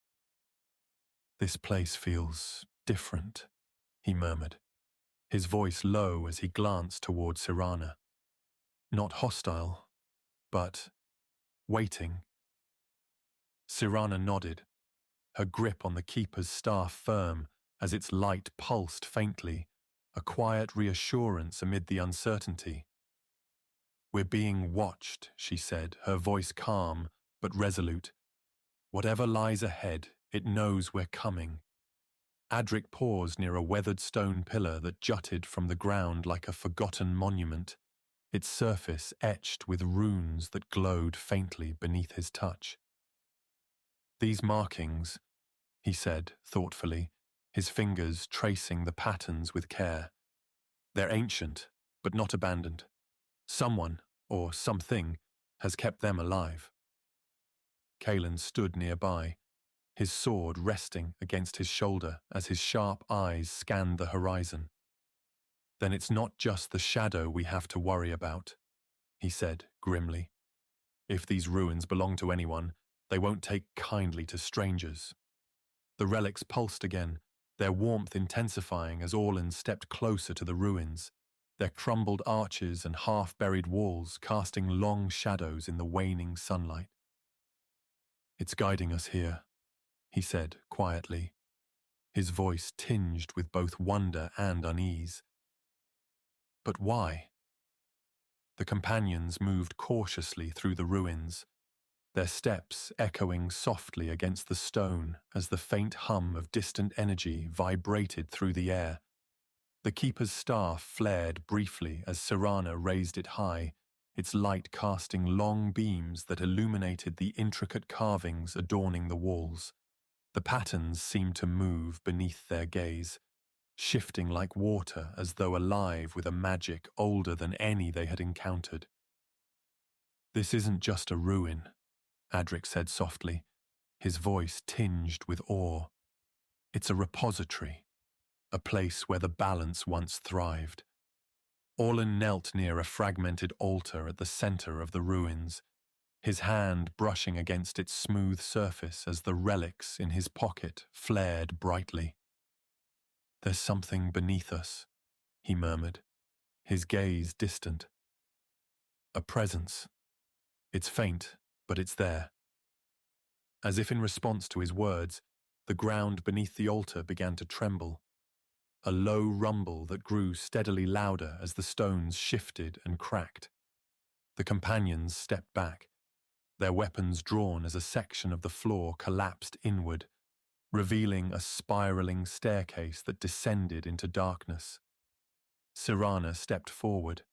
"This place feels different," he murmured, his voice low as he glanced toward Sirana. Not hostile, but waiting. Sirana nodded, her grip on the keeper's staff firm as its light pulsed faintly, a quiet reassurance amid the uncertainty. "We're being watched," she said, her voice calm but resolute. "Whatever lies ahead, it knows we're coming." Adric paused near a weathered stone pillar that jutted from the ground like a forgotten monument, its surface etched with runes that glowed faintly beneath his touch. "These markings," he said thoughtfully, his fingers tracing the patterns with care. "They're ancient, but not abandoned. Someone, or something, has kept them alive." Kalen stood nearby, his sword resting against his shoulder as his sharp eyes scanned the horizon. "Then it's not just the shadow we have to worry about," he said grimly. "If these ruins belong to anyone, they won't take kindly to strangers." The relics pulsed again, their warmth intensifying as Orlan stepped closer to the ruins, their crumbled arches and half-buried walls casting long shadows in the waning sunlight. "It's guiding us here," he said quietly, his voice tinged with both wonder and unease. "But why?" The companions moved cautiously through the ruins, their steps echoing softly against the stone as the faint hum of distant energy vibrated through the air. The keeper's staff flared briefly as Sirana raised it high, its light casting long beams that illuminated the intricate carvings adorning the walls. The patterns seemed to move beneath their gaze, shifting like water as though alive with a magic older than any they had encountered. "This isn't just a ruin," Adric said softly, his voice tinged with awe. "It's a repository, a place where the balance once thrived." Orlan knelt near a fragmented altar at the center of the ruins, his hand brushing against its smooth surface as the relics in his pocket flared brightly. "There's something beneath us," he murmured, his gaze distant. "A presence. It's faint, but it's there." As if in response to his words, the ground beneath the altar began to tremble, a low rumble that grew steadily louder as the stones shifted and cracked. The companions stepped back, their weapons drawn as a section of the floor collapsed inward, revealing a spiraling staircase that descended into darkness. Sirana stepped forward,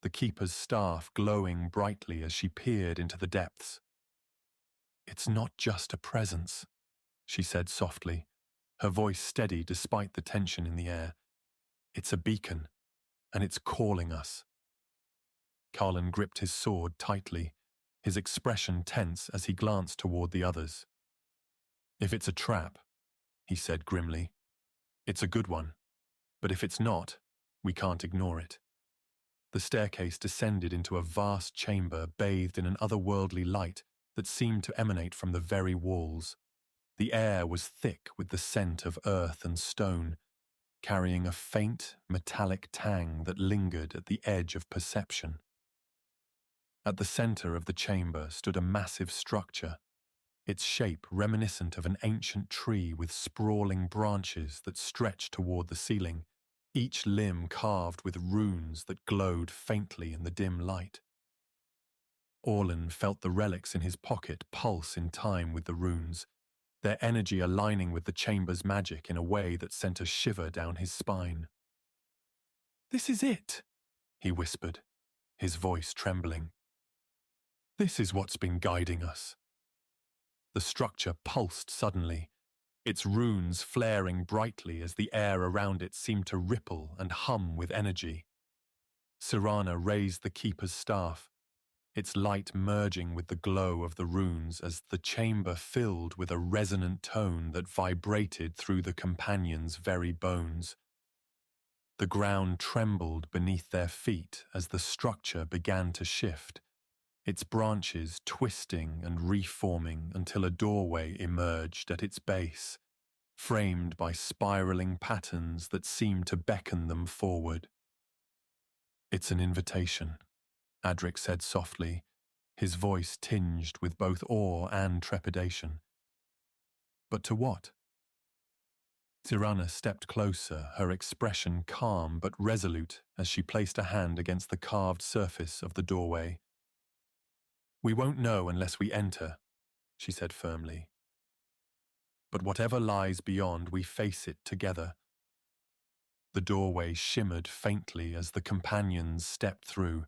the keeper's staff glowing brightly as she peered into the depths. "It's not just a presence," she said softly, her voice steady despite the tension in the air. "It's a beacon, and it's calling us. Carlin gripped his sword tightly, his expression tense as he glanced toward the others. If it's a trap, he said grimly, it's a good one, but if it's not, we can't ignore it. The staircase descended into a vast chamber bathed in an otherworldly light that seemed to emanate from the very walls. The air was thick with the scent of earth and stone, carrying a faint, metallic tang that lingered at the edge of perception. At the center of the chamber stood a massive structure, its shape reminiscent of an ancient tree with sprawling branches that stretched toward the ceiling, each limb carved with runes that glowed faintly in the dim light. Orlin felt the relics in his pocket pulse in time with the runes, their energy aligning with the chamber's magic in a way that sent a shiver down his spine. "This is it," he whispered, his voice trembling. "This is what's been guiding us." The structure pulsed suddenly, its runes flaring brightly as the air around it seemed to ripple and hum with energy. Sirana raised the keeper's staff, its light merging with the glow of the runes as the chamber filled with a resonant tone that vibrated through the companion's very bones. The ground trembled beneath their feet as the structure began to shift, its branches twisting and reforming until a doorway emerged at its base, framed by spiraling patterns that seemed to beckon them forward. "It's an invitation," Adric said softly, his voice tinged with both awe and trepidation. "But to what?" Sirana stepped closer, her expression calm but resolute as she placed a hand against the carved surface of the doorway. "We won't know unless we enter," she said firmly. "But whatever lies beyond, we face it together." The doorway shimmered faintly as the companions stepped through,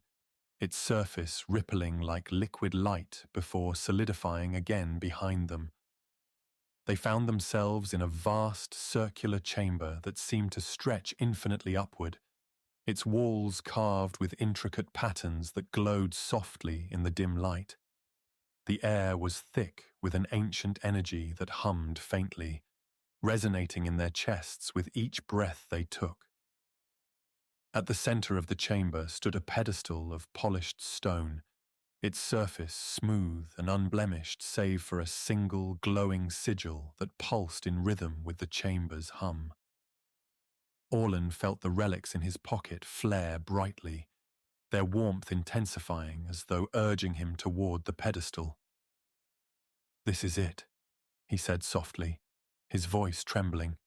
its surface rippling like liquid light before solidifying again behind them. They found themselves in a vast circular chamber that seemed to stretch infinitely upward, its walls carved with intricate patterns that glowed softly in the dim light. The air was thick with an ancient energy that hummed faintly, resonating in their chests with each breath they took. At the center of the chamber stood a pedestal of polished stone, its surface smooth and unblemished save for a single glowing sigil that pulsed in rhythm with the chamber's hum. Orlin felt the relics in his pocket flare brightly, their warmth intensifying as though urging him toward the pedestal. "This is it," he said softly, his voice trembling.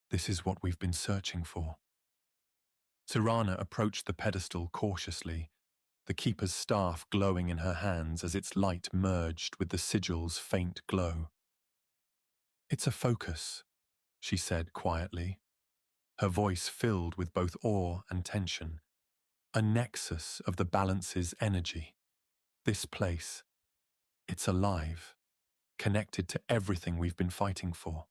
"This is what we've been searching for." Sirana approached the pedestal cautiously, the keeper's staff glowing in her hands as its light merged with the sigil's faint glow. "It's a focus," she said quietly, her voice filled with both awe and tension. "A nexus of the balance's energy. This place, it's alive, connected to everything we've been fighting for."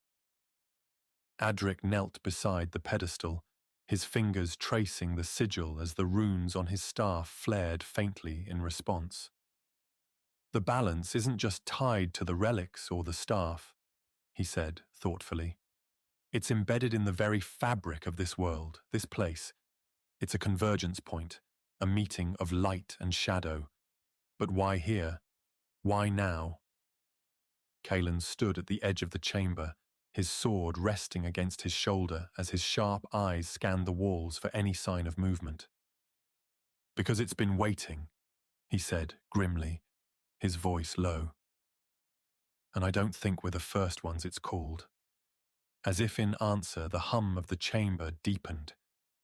Adric knelt beside the pedestal, his fingers tracing the sigil as the runes on his staff flared faintly in response. "The balance isn't just tied to the relics or the staff," he said thoughtfully. "It's embedded in the very fabric of this world, this place. It's a convergence point, a meeting of light and shadow. But why here? Why now?" Kalen stood at the edge of the chamber, his sword resting against his shoulder as his sharp eyes scanned the walls for any sign of movement. "Because it's been waiting," he said grimly, his voice low. "And I don't think we're the first ones it's called." As if in answer, the hum of the chamber deepened,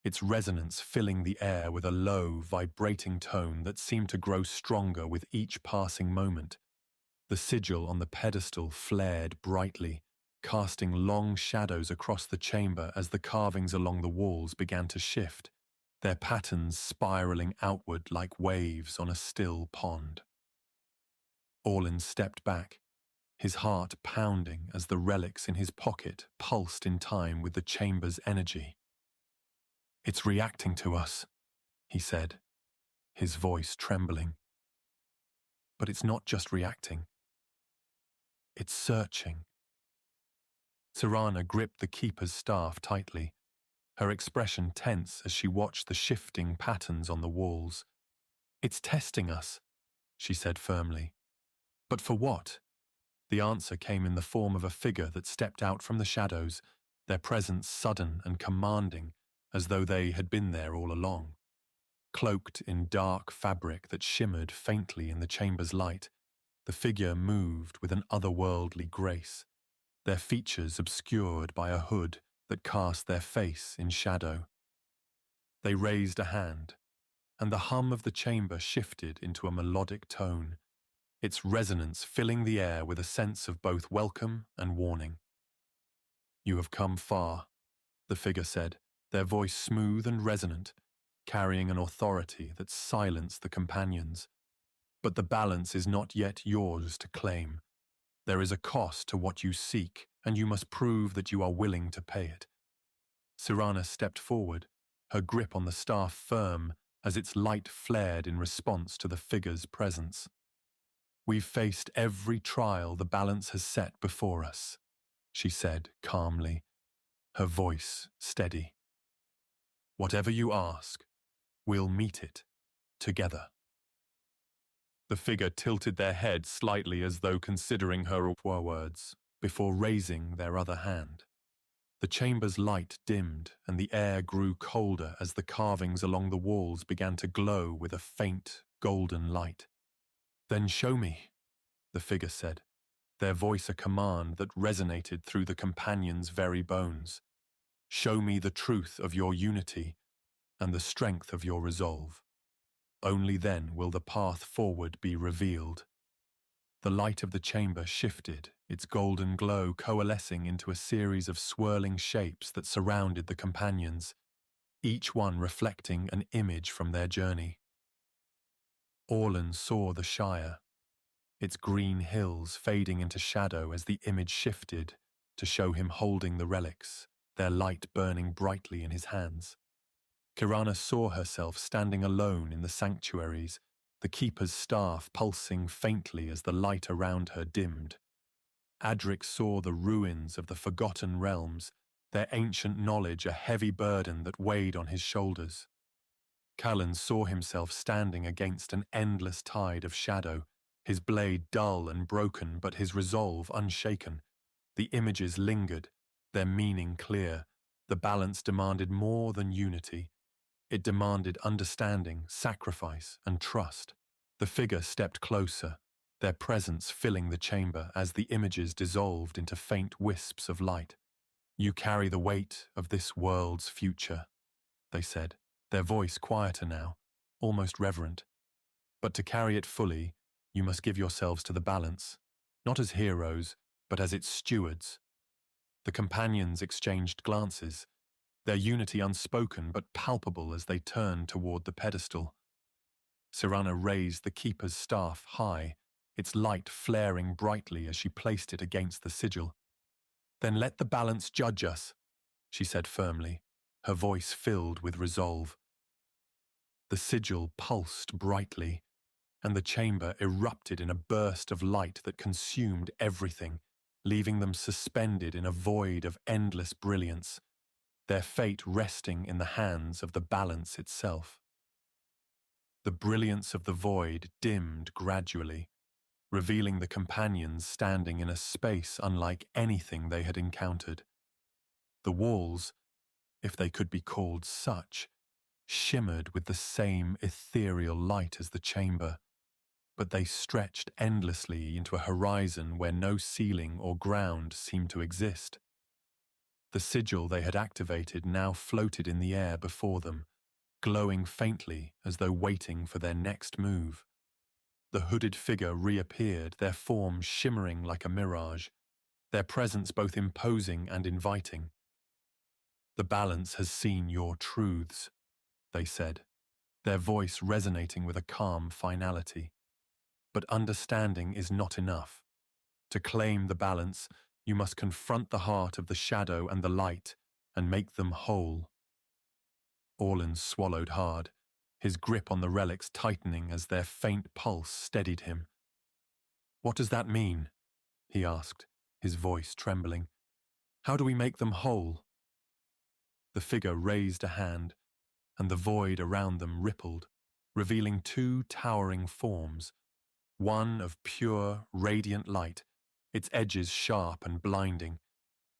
its resonance filling the air with a low, vibrating tone that seemed to grow stronger with each passing moment. The sigil on the pedestal flared brightly, casting long shadows across the chamber as the carvings along the walls began to shift, their patterns spiraling outward like waves on a still pond. Orlin stepped back, his heart pounding as the relics in his pocket pulsed in time with the chamber's energy. It's reacting to us, he said, his voice trembling. But it's not just reacting. It's searching. Sirana gripped the keeper's staff tightly, her expression tense as she watched the shifting patterns on the walls. It's testing us, she said firmly. But for what? The answer came in the form of a figure that stepped out from the shadows, their presence sudden and commanding, as though they had been there all along. Cloaked in dark fabric that shimmered faintly in the chamber's light, the figure moved with an otherworldly grace, their features obscured by a hood that cast their face in shadow. They raised a hand, and the hum of the chamber shifted into a melodic tone, its resonance filling the air with a sense of both welcome and warning. "You have come far," the figure said, their voice smooth and resonant, carrying an authority that silenced the companions. "But the balance is not yet yours to claim. There is a cost to what you seek, and you must prove that you are willing to pay it." Sirana stepped forward, her grip on the staff firm as its light flared in response to the figure's presence. "We've faced every trial the balance has set before us," she said calmly, her voice steady. "Whatever you ask, we'll meet it together." The figure tilted their head slightly as though considering her words, before raising their other hand. The chamber's light dimmed and the air grew colder as the carvings along the walls began to glow with a faint, golden light. "Then show me," the figure said, their voice a command that resonated through the companion's very bones. "Show me the truth of your unity and the strength of your resolve. Only then will the path forward be revealed." The light of the chamber shifted, its golden glow coalescing into a series of swirling shapes that surrounded the companions, each one reflecting an image from their journey. Orlan saw the Shire, its green hills fading into shadow as the image shifted to show him holding the relics, their light burning brightly in his hands. Kirana saw herself standing alone in the sanctuaries, the keeper's staff pulsing faintly as the light around her dimmed. Adric saw the ruins of the forgotten realms, their ancient knowledge a heavy burden that weighed on his shoulders. Callan saw himself standing against an endless tide of shadow, his blade dull and broken but his resolve unshaken. The images lingered, their meaning clear. The balance demanded more than unity. It demanded understanding, sacrifice, and trust. The figure stepped closer, their presence filling the chamber as the images dissolved into faint wisps of light. "You carry the weight of this world's future," they said, their voice quieter now, almost reverent. "But to carry it fully, you must give yourselves to the balance, not as heroes, but as its stewards." The companions exchanged glances, their unity unspoken but palpable as they turned toward the pedestal. Sirana raised the keeper's staff high, its light flaring brightly as she placed it against the sigil. "Then let the balance judge us," she said firmly, her voice filled with resolve. The sigil pulsed brightly, and the chamber erupted in a burst of light that consumed everything, leaving them suspended in a void of endless brilliance, their fate resting in the hands of the balance itself. The brilliance of the void dimmed gradually, revealing the companions standing in a space unlike anything they had encountered. The walls, if they could be called such, shimmered with the same ethereal light as the chamber, but they stretched endlessly into a horizon where no ceiling or ground seemed to exist. The sigil they had activated now floated in the air before them, glowing faintly as though waiting for their next move. The hooded figure reappeared, their form shimmering like a mirage, their presence both imposing and inviting. "The balance has seen your truths," they said, their voice resonating with a calm finality. "But understanding is not enough. To claim the balance, you must confront the heart of the shadow and the light and make them whole." Orlin swallowed hard, his grip on the relics tightening as their faint pulse steadied him. "What does that mean?" he asked, his voice trembling. "How do we make them whole?" The figure raised a hand, and the void around them rippled, revealing two towering forms, one of pure, radiant light, its edges sharp and blinding,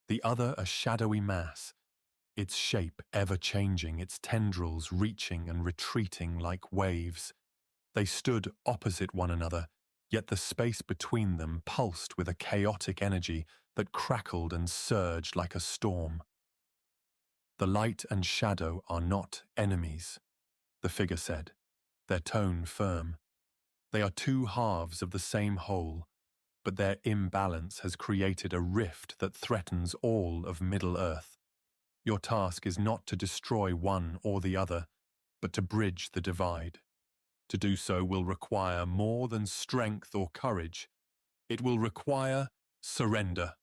the other a shadowy mass, its shape ever-changing, its tendrils reaching and retreating like waves. They stood opposite one another, yet the space between them pulsed with a chaotic energy that crackled and surged like a storm. "The light and shadow are not enemies," the figure said, their tone firm. "They are two halves of the same whole, but their imbalance has created a rift that threatens all of Middle-earth. Your task is not to destroy one or the other, but to bridge the divide. To do so will require more than strength or courage. It will require surrender."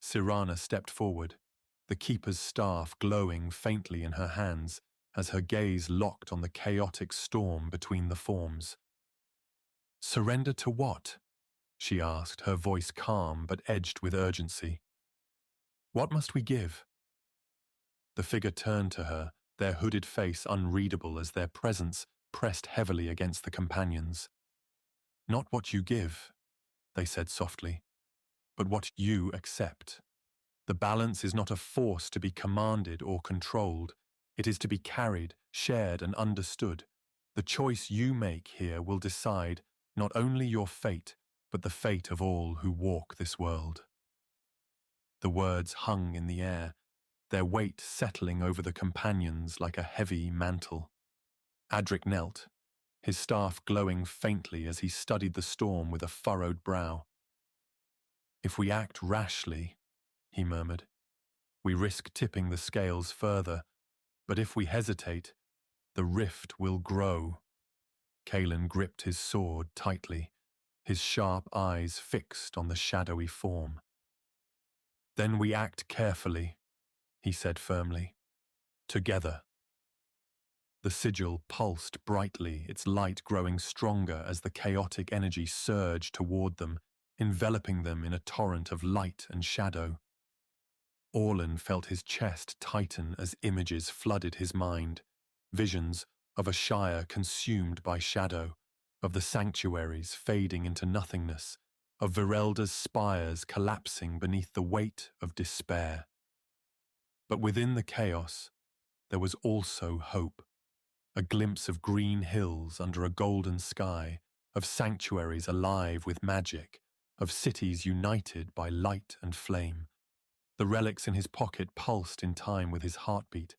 Sirana stepped forward, the keeper's staff glowing faintly in her hands as her gaze locked on the chaotic storm between the forms. "Surrender to what?" she asked, her voice calm but edged with urgency. "What must we give?" The figure turned to her, their hooded face unreadable as their presence pressed heavily against the companions. "Not what you give," they said softly, "but what you accept. The balance is not a force to be commanded or controlled. It is to be carried, shared, and understood. The choice you make here will decide not only your fate, but the fate of all who walk this world." The words hung in the air, their weight settling over the companions like a heavy mantle. Adric knelt, his staff glowing faintly as he studied the storm with a furrowed brow. "If we act rashly," he murmured, "we risk tipping the scales further, but if we hesitate, the rift will grow." Kalen gripped his sword tightly, his sharp eyes fixed on the shadowy form. "Then we act carefully," he said firmly. "Together." The sigil pulsed brightly, its light growing stronger as the chaotic energy surged toward them, enveloping them in a torrent of light and shadow. Orlin felt his chest tighten as images flooded his mind, visions of a Shire consumed by shadow, of the sanctuaries fading into nothingness, of Virelda's spires collapsing beneath the weight of despair. But within the chaos, there was also hope. A glimpse of green hills under a golden sky, of sanctuaries alive with magic, of cities united by light and flame. The relics in his pocket pulsed in time with his heartbeat,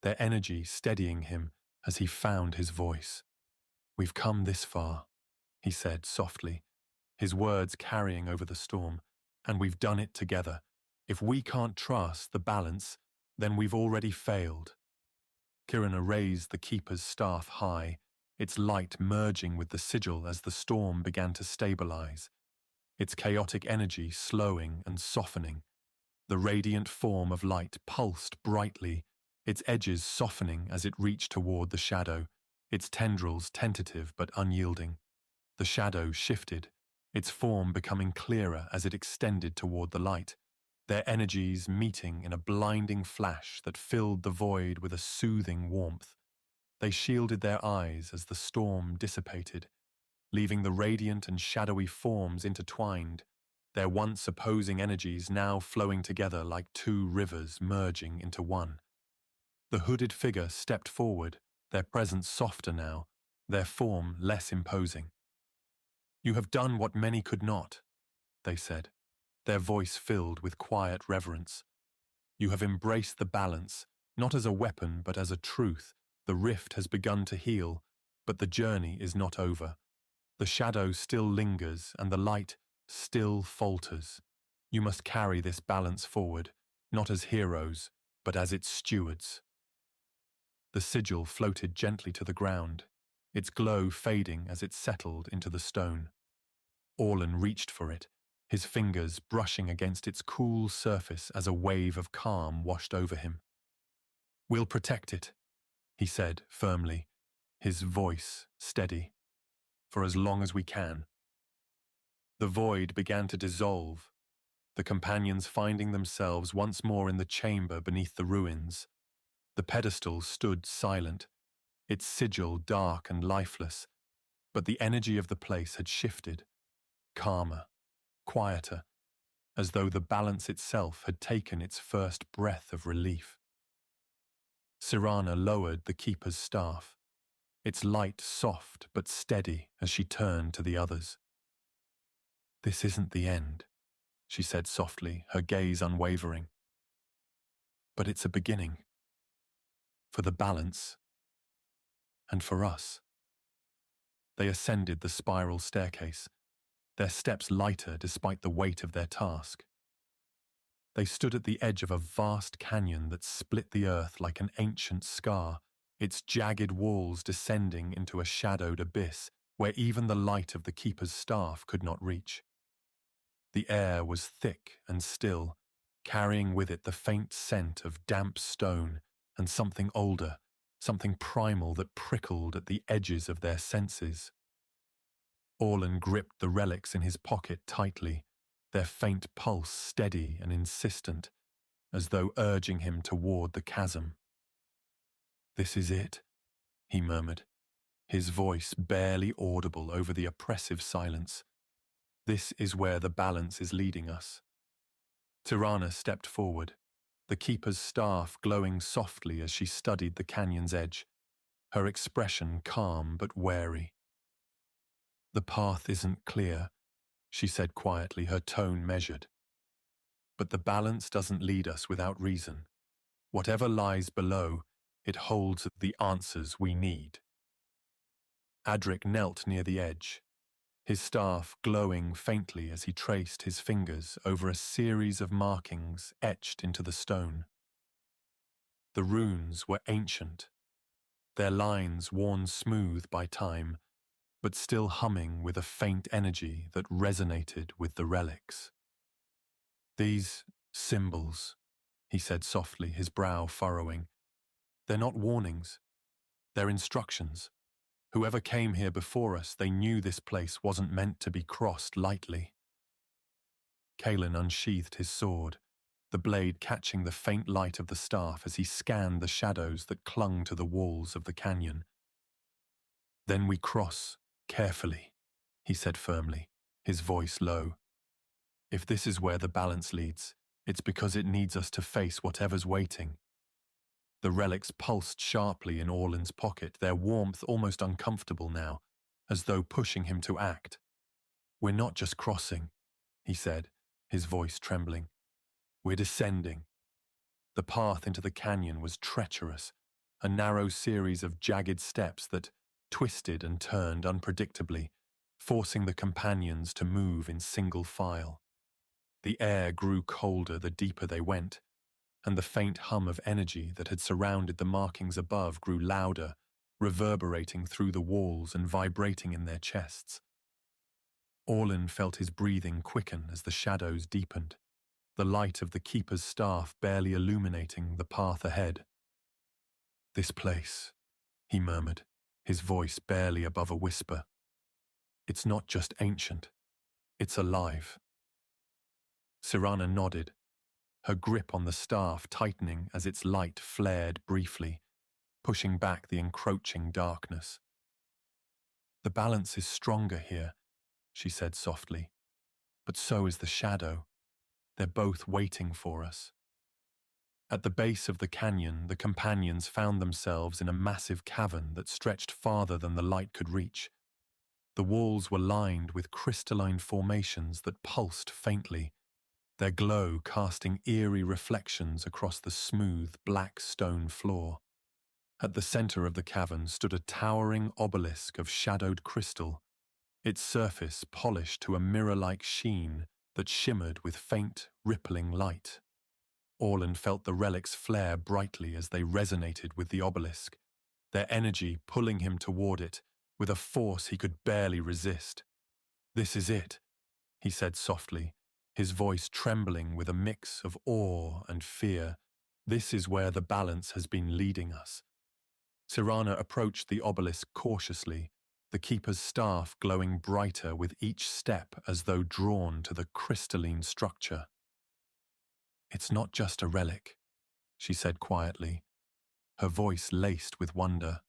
their energy steadying him as he found his voice. "We've come this far," he said softly, his words carrying over the storm, "and we've done it together. If we can't trust the balance, then we've already failed." Kirina raised the keeper's staff high, its light merging with the sigil as the storm began to stabilize, its chaotic energy slowing and softening. The radiant form of light pulsed brightly, its edges softening as it reached toward the shadow, its tendrils tentative but unyielding. The shadow shifted, its form becoming clearer as it extended toward the light, their energies meeting in a blinding flash that filled the void with a soothing warmth. They shielded their eyes as the storm dissipated, leaving the radiant and shadowy forms intertwined, their once opposing energies now flowing together like two rivers merging into one. The hooded figure stepped forward, their presence softer now, their form less imposing. "You have done what many could not," they said, their voice filled with quiet reverence. "You have embraced the balance, not as a weapon but as a truth. The rift has begun to heal, but the journey is not over. The shadow still lingers and the light still falters. You must carry this balance forward, not as heroes, but as its stewards." The sigil floated gently to the ground, its glow fading as it settled into the stone. Orlin reached for it, his fingers brushing against its cool surface as a wave of calm washed over him. We'll protect it, he said firmly, his voice steady, for as long as we can. The void began to dissolve, the companions finding themselves once more in the chamber beneath the ruins. The pedestal stood silent, its sigil dark and lifeless, but the energy of the place had shifted, calmer, quieter, as though the balance itself had taken its first breath of relief. Sirana lowered the keeper's staff, its light soft but steady as she turned to the others. "This isn't the end," she said softly, her gaze unwavering. "But it's a beginning. For the balance, and for us." They ascended the spiral staircase, their steps lighter despite the weight of their task. They stood at the edge of a vast canyon that split the earth like an ancient scar, its jagged walls descending into a shadowed abyss where even the light of the keeper's staff could not reach. The air was thick and still, carrying with it the faint scent of damp stone and something older, something primal that prickled at the edges of their senses. Orlin gripped the relics in his pocket tightly, their faint pulse steady and insistent, as though urging him toward the chasm. "This is it," he murmured, his voice barely audible over the oppressive silence. "This is where the balance is leading us." Tirana stepped forward, the keeper's staff glowing softly as she studied the canyon's edge, her expression calm but wary. "The path isn't clear," she said quietly, her tone measured. "But the balance doesn't lead us without reason. Whatever lies below, it holds the answers we need." Adric knelt near the edge, his staff glowing faintly as he traced his fingers over a series of markings etched into the stone. The runes were ancient, their lines worn smooth by time, but still humming with a faint energy that resonated with the relics. "These symbols," he said softly, his brow furrowing, "they're not warnings, they're instructions. Whoever came here before us, they knew this place wasn't meant to be crossed lightly." Kaelin unsheathed his sword, the blade catching the faint light of the staff as he scanned the shadows that clung to the walls of the canyon. "Then we cross, carefully," he said firmly, his voice low. "If this is where the balance leads, it's because it needs us to face whatever's waiting." The relics pulsed sharply in Orlin's pocket, their warmth almost uncomfortable now, as though pushing him to act. "We're not just crossing," he said, his voice trembling. "We're descending." The path into the canyon was treacherous, a narrow series of jagged steps that twisted and turned unpredictably, forcing the companions to move in single file. The air grew colder the deeper they went, and the faint hum of energy that had surrounded the markings above grew louder, reverberating through the walls and vibrating in their chests. Orlin felt his breathing quicken as the shadows deepened, the light of the keeper's staff barely illuminating the path ahead. "This place," he murmured, his voice barely above a whisper. "It's not just ancient, it's alive." Sirana nodded, her grip on the staff tightening as its light flared briefly, pushing back the encroaching darkness. "The balance is stronger here," she said softly, "but so is the shadow. They're both waiting for us." At the base of the canyon, the companions found themselves in a massive cavern that stretched farther than the light could reach. The walls were lined with crystalline formations that pulsed faintly, their glow casting eerie reflections across the smooth, black stone floor. At the center of the cavern stood a towering obelisk of shadowed crystal, its surface polished to a mirror-like sheen that shimmered with faint, rippling light. Orlin felt the relics flare brightly as they resonated with the obelisk, their energy pulling him toward it with a force he could barely resist. "This is it," he said softly, his voice trembling with a mix of awe and fear, This is where the balance has been leading us. Sirana approached the obelisk cautiously, the keeper's staff glowing brighter with each step as though drawn to the crystalline structure. "It's not just a relic," she said quietly, her voice laced with wonder.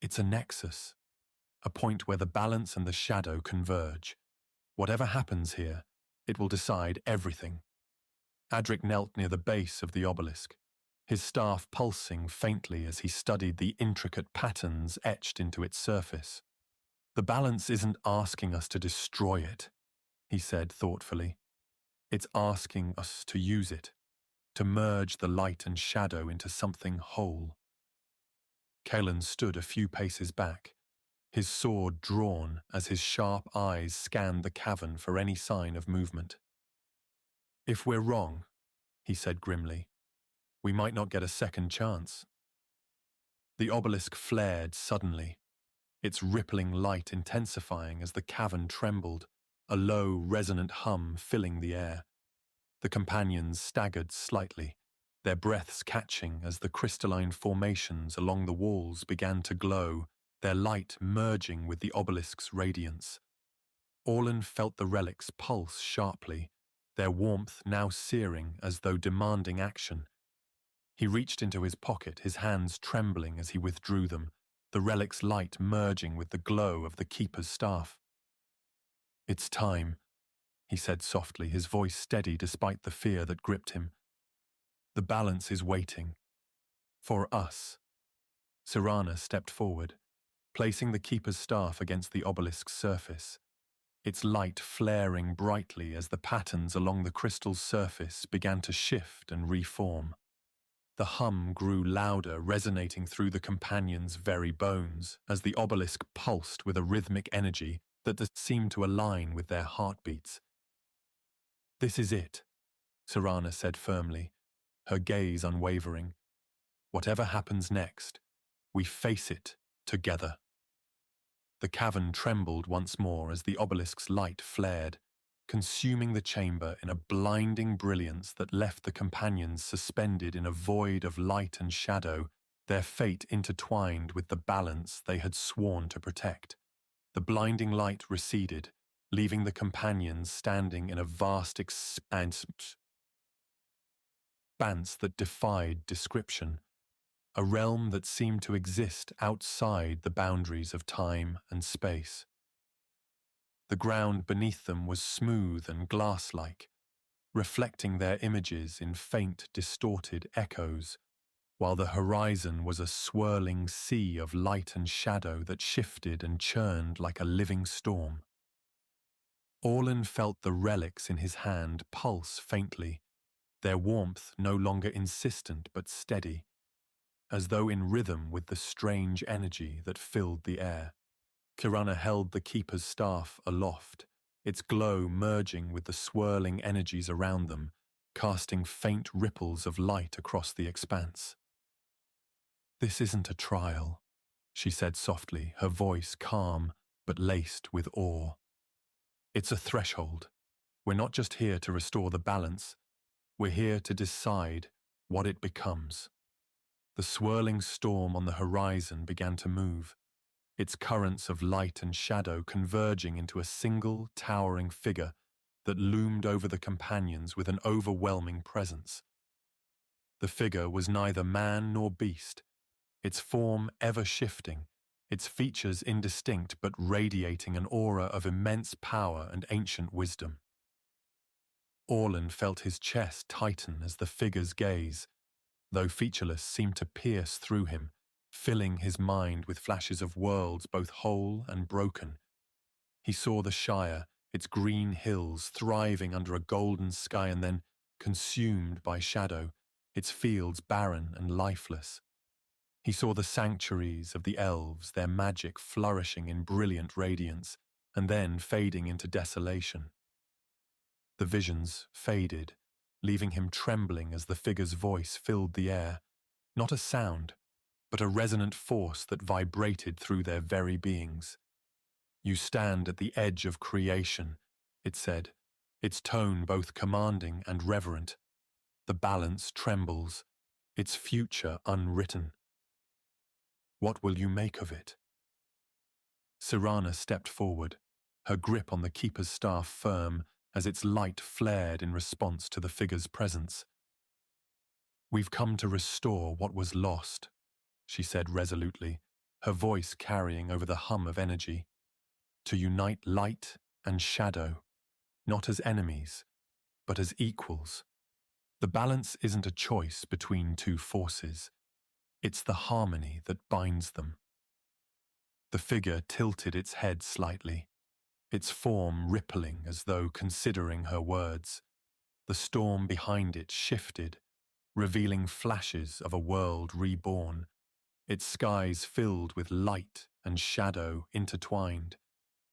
"It's a nexus, a point where the balance and the shadow converge. Whatever happens here, it will decide everything." Adric knelt near the base of the obelisk, his staff pulsing faintly as he studied the intricate patterns etched into its surface. "The balance isn't asking us to destroy it," he said thoughtfully. "It's asking us to use it, to merge the light and shadow into something whole." Kalen stood a few paces back, his sword drawn as his sharp eyes scanned the cavern for any sign of movement. "If we're wrong," he said grimly, "we might not get a second chance." The obelisk flared suddenly, its rippling light intensifying as the cavern trembled, a low, resonant hum filling the air. The companions staggered slightly, their breaths catching as the crystalline formations along the walls began to glow, their light merging with the obelisk's radiance. Orlan felt the relics pulse sharply, their warmth now searing as though demanding action. He reached into his pocket, his hands trembling as he withdrew them, the relic's light merging with the glow of the keeper's staff. "It's time," he said softly, his voice steady despite the fear that gripped him. "The balance is waiting. For us." Sirana stepped forward, placing the keeper's staff against the obelisk's surface, its light flaring brightly as the patterns along the crystal's surface began to shift and reform. The hum grew louder, resonating through the companions' very bones, as the obelisk pulsed with a rhythmic energy that seemed to align with their heartbeats. "This is it," Sirana said firmly, her gaze unwavering. "Whatever happens next, we face it together." The cavern trembled once more as the obelisk's light flared, consuming the chamber in a blinding brilliance that left the companions suspended in a void of light and shadow, their fate intertwined with the balance they had sworn to protect. The blinding light receded, leaving the companions standing in a vast expanse that defied description, a realm that seemed to exist outside the boundaries of time and space. The ground beneath them was smooth and glass-like, reflecting their images in faint, distorted echoes, while the horizon was a swirling sea of light and shadow that shifted and churned like a living storm. Orlan felt the relics in his hand pulse faintly, their warmth no longer insistent but steady, as though in rhythm with the strange energy that filled the air. Kirana held the keeper's staff aloft, its glow merging with the swirling energies around them, casting faint ripples of light across the expanse. "This isn't a trial," she said softly, her voice calm but laced with awe. "It's a threshold. We're not just here to restore the balance, we're here to decide what it becomes." The swirling storm on the horizon began to move, its currents of light and shadow converging into a single, towering figure that loomed over the companions with an overwhelming presence. The figure was neither man nor beast, its form ever shifting, its features indistinct but radiating an aura of immense power and ancient wisdom. Orlan felt his chest tighten as the figure's gaze, though featureless, seemed to pierce through him, filling his mind with flashes of worlds both whole and broken. He saw the Shire, its green hills thriving under a golden sky and then consumed by shadow, its fields barren and lifeless. He saw the sanctuaries of the elves, their magic flourishing in brilliant radiance, and then fading into desolation. The visions faded, leaving him trembling as the figure's voice filled the air, not a sound, but a resonant force that vibrated through their very beings. "You stand at the edge of creation," it said, its tone both commanding and reverent. The balance trembles, its future unwritten. What will you make of it? Sirana stepped forward, her grip on the keeper's staff firm as its light flared in response to the figure's presence. We've come to restore what was lost, she said resolutely, her voice carrying over the hum of energy. To unite light and shadow, not as enemies, but as equals. The balance isn't a choice between two forces. It's the harmony that binds them. The figure tilted its head slightly, its form rippling as though considering her words. The storm behind it shifted, revealing flashes of a world reborn, its skies filled with light and shadow intertwined,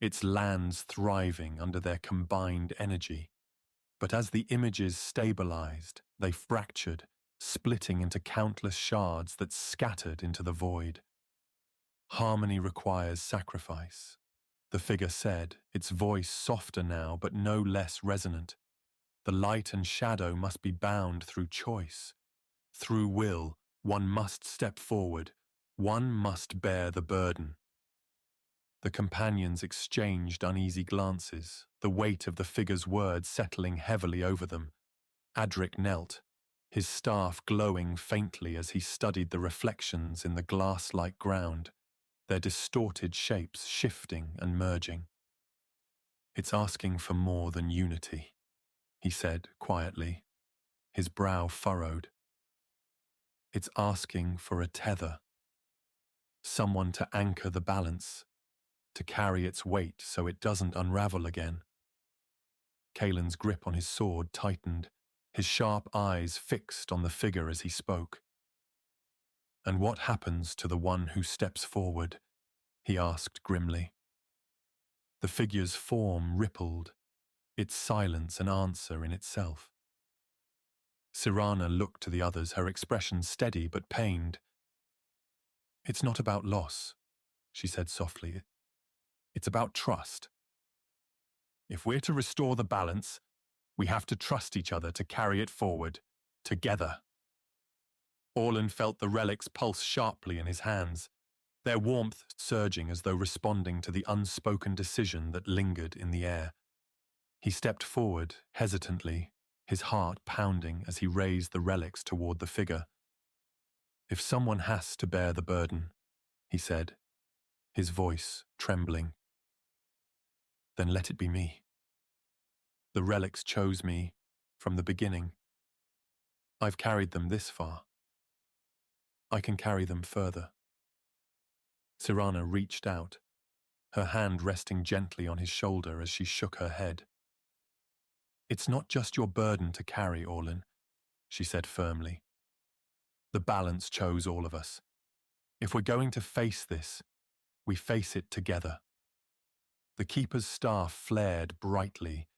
its lands thriving under their combined energy. But as the images stabilized, they fractured, splitting into countless shards that scattered into the void. Harmony requires sacrifice, the figure said, its voice softer now but no less resonant. The light and shadow must be bound through choice. Through will, one must step forward, one must bear the burden. The companions exchanged uneasy glances, the weight of the figure's words settling heavily over them. Adric knelt, his staff glowing faintly as he studied the reflections in the glass-like ground, their distorted shapes shifting and merging. It's asking for more than unity, he said quietly, his brow furrowed. It's asking for a tether, someone to anchor the balance, to carry its weight so it doesn't unravel again. Kaelin's grip on his sword tightened, his sharp eyes fixed on the figure as he spoke. And what happens to the one who steps forward? He asked grimly. The figure's form rippled, its silence an answer in itself. Sirana looked to the others, her expression steady but pained. It's not about loss, she said softly. It's about trust. If we're to restore the balance, we have to trust each other to carry it forward, together. Orlin felt the relics pulse sharply in his hands, their warmth surging as though responding to the unspoken decision that lingered in the air. He stepped forward, hesitantly, his heart pounding as he raised the relics toward the figure. If someone has to bear the burden, he said, his voice trembling, then let it be me. The relics chose me from the beginning. I've carried them this far. I can carry them further. Sirana reached out, her hand resting gently on his shoulder as she shook her head. It's not just your burden to carry, Orlin, she said firmly. The balance chose all of us. If we're going to face this, we face it together. The keeper's staff flared brightly,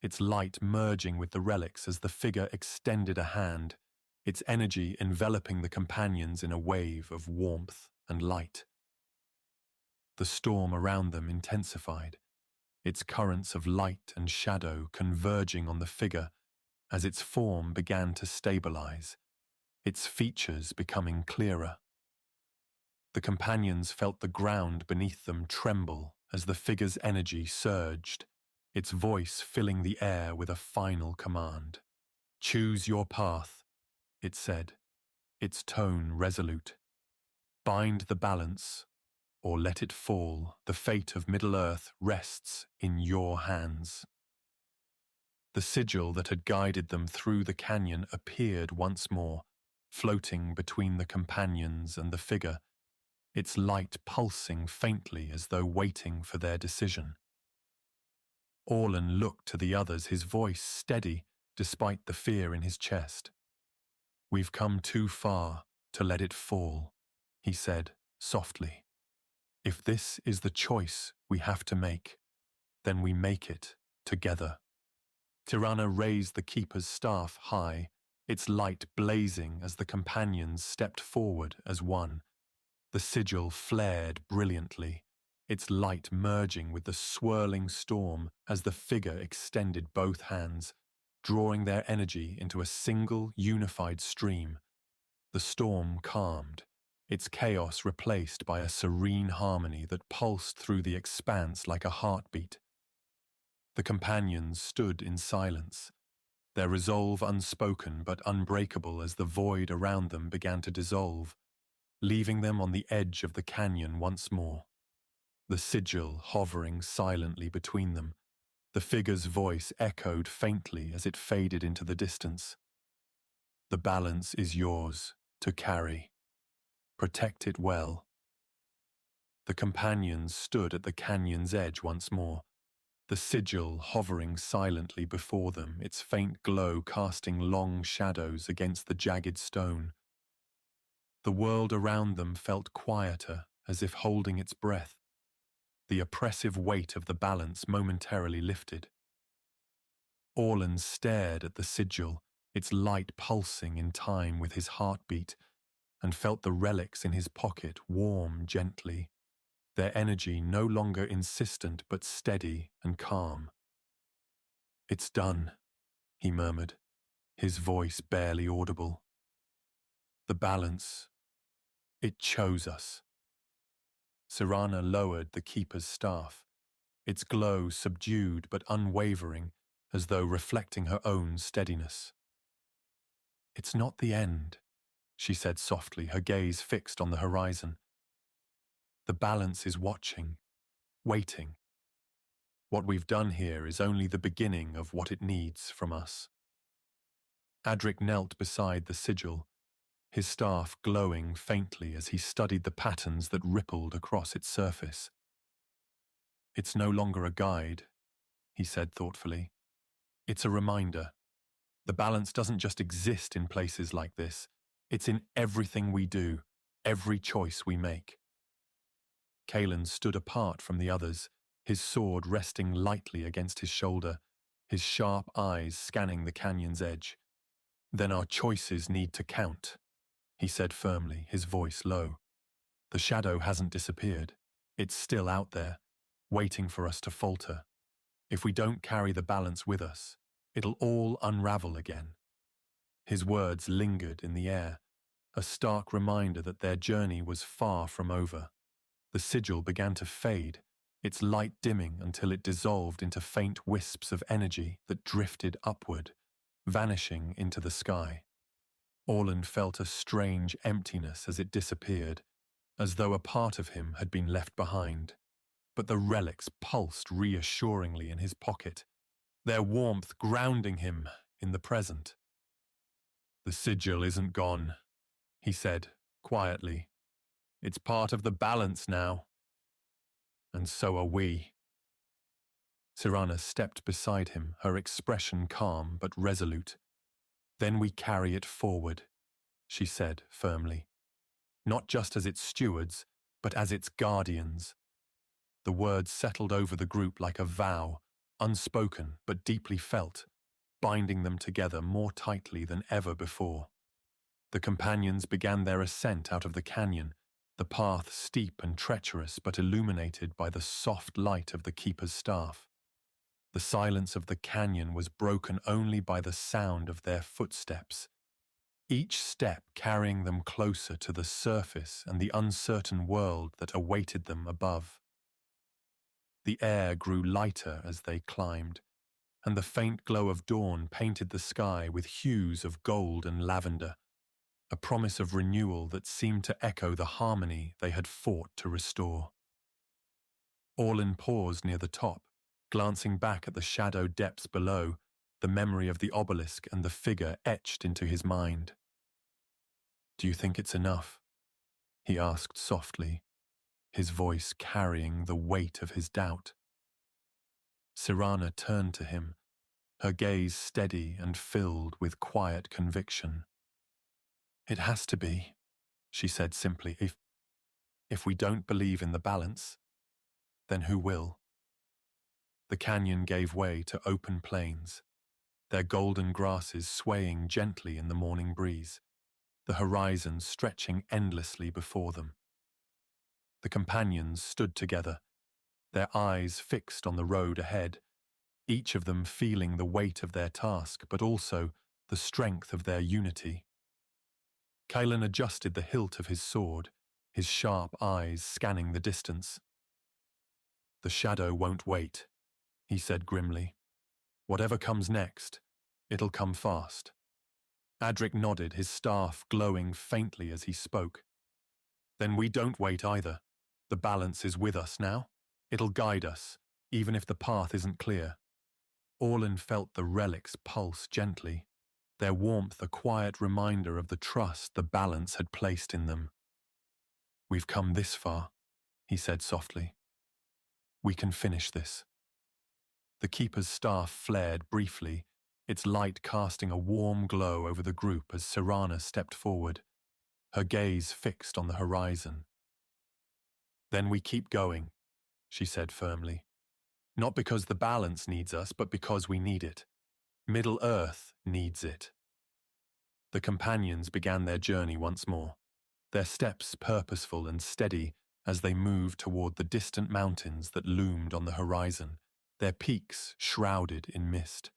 its light merging with the relics as the figure extended a hand, its energy enveloping the companions in a wave of warmth and light. The storm around them intensified, its currents of light and shadow converging on the figure as its form began to stabilize, its features becoming clearer. The companions felt the ground beneath them tremble as the figure's energy surged, its voice filling the air with a final command. Choose your path, it said, its tone resolute. Bind the balance, or let it fall. The fate of Middle-earth rests in your hands. The sigil that had guided them through the canyon appeared once more, floating between the companions and the figure, its light pulsing faintly as though waiting for their decision. Orlin looked to the others, his voice steady despite the fear in his chest. We've come too far to let it fall, he said softly. If this is the choice we have to make, then we make it together. Tirana raised the keeper's staff high, its light blazing as the companions stepped forward as one. The sigil flared brilliantly, its light merging with the swirling storm as the figure extended both hands, drawing their energy into a single, unified stream. The storm calmed, its chaos replaced by a serene harmony that pulsed through the expanse like a heartbeat. The companions stood in silence, their resolve unspoken but unbreakable as the void around them began to dissolve, leaving them on the edge of the canyon once more. The sigil hovering silently between them, the figure's voice echoed faintly as it faded into the distance. The balance is yours to carry. Protect it well. The companions stood at the canyon's edge once more, the sigil hovering silently before them, its faint glow casting long shadows against the jagged stone. The world around them felt quieter, as if holding its breath. The oppressive weight of the balance momentarily lifted. Orlan stared at the sigil, its light pulsing in time with his heartbeat, and felt the relics in his pocket warm gently, their energy no longer insistent but steady and calm. "It's done," he murmured, his voice barely audible. "The balance, it chose us." Sirana lowered the keeper's staff, its glow subdued but unwavering, as though reflecting her own steadiness. "It's not the end," she said softly, her gaze fixed on the horizon. "The balance is watching, waiting. What we've done here is only the beginning of what it needs from us." Adric knelt beside the sigil, his staff glowing faintly as he studied the patterns that rippled across its surface. "It's no longer a guide," he said thoughtfully. "It's a reminder. The balance doesn't just exist in places like this. It's in everything we do, every choice we make." Kalen stood apart from the others, his sword resting lightly against his shoulder, his sharp eyes scanning the canyon's edge. "Then our choices need to count," he said firmly, his voice low. "The shadow hasn't disappeared. It's still out there, waiting for us to falter. If we don't carry the balance with us, it'll all unravel again." His words lingered in the air, a stark reminder that their journey was far from over. The sigil began to fade, its light dimming until it dissolved into faint wisps of energy that drifted upward, vanishing into the sky. Orlan felt a strange emptiness as it disappeared, as though a part of him had been left behind. But the relics pulsed reassuringly in his pocket, their warmth grounding him in the present. "The sigil isn't gone," he said, quietly. "It's part of the balance now. And so are we." Sirana stepped beside him, her expression calm but resolute. "Then we carry it forward," she said firmly. "Not just as its stewards, but as its guardians." The words settled over the group like a vow, unspoken but deeply felt, binding them together more tightly than ever before. The companions began their ascent out of the canyon, the path steep and treacherous but illuminated by the soft light of the keeper's staff. The silence of the canyon was broken only by the sound of their footsteps, each step carrying them closer to the surface and the uncertain world that awaited them above. The air grew lighter as they climbed, and the faint glow of dawn painted the sky with hues of gold and lavender, a promise of renewal that seemed to echo the harmony they had fought to restore. Orlan paused near the top, glancing back at the shadowed depths below, the memory of the obelisk and the figure etched into his mind. "Do you think it's enough?" he asked softly, his voice carrying the weight of his doubt. Sirana turned to him, her gaze steady and filled with quiet conviction. "It has to be," she said simply. If we don't believe in the balance, then who will?" The canyon gave way to open plains, their golden grasses swaying gently in the morning breeze, the horizon stretching endlessly before them. The companions stood together, their eyes fixed on the road ahead, each of them feeling the weight of their task, but also the strength of their unity. Kylan adjusted the hilt of his sword, his sharp eyes scanning the distance. "The shadow won't wait," he said grimly. "Whatever comes next, it'll come fast." Adric nodded, his staff glowing faintly as he spoke. "Then we don't wait either. The balance is with us now. It'll guide us, even if the path isn't clear." Orlin felt the relics pulse gently, their warmth a quiet reminder of the trust the balance had placed in them. "We've come this far," he said softly. "We can finish this." The keeper's staff flared briefly, its light casting a warm glow over the group as Serana stepped forward, her gaze fixed on the horizon. "Then we keep going," she said firmly. "Not because the balance needs us, but because we need it. Middle-earth needs it." The companions began their journey once more, their steps purposeful and steady as they moved toward the distant mountains that loomed on the horizon, their peaks shrouded in mist.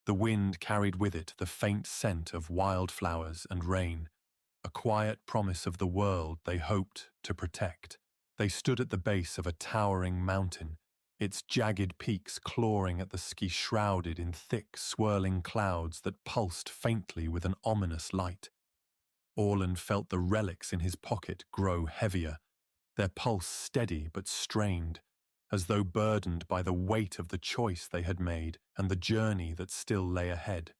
The wind carried with it the faint scent of wildflowers and rain, a quiet promise of the world they hoped to protect. They stood at the base of a towering mountain, its jagged peaks clawing at the sky, shrouded in thick, swirling clouds that pulsed faintly with an ominous light. Orlin felt the relics in his pocket grow heavier, their pulse steady but strained, as though burdened by the weight of the choice they had made and the journey that still lay ahead.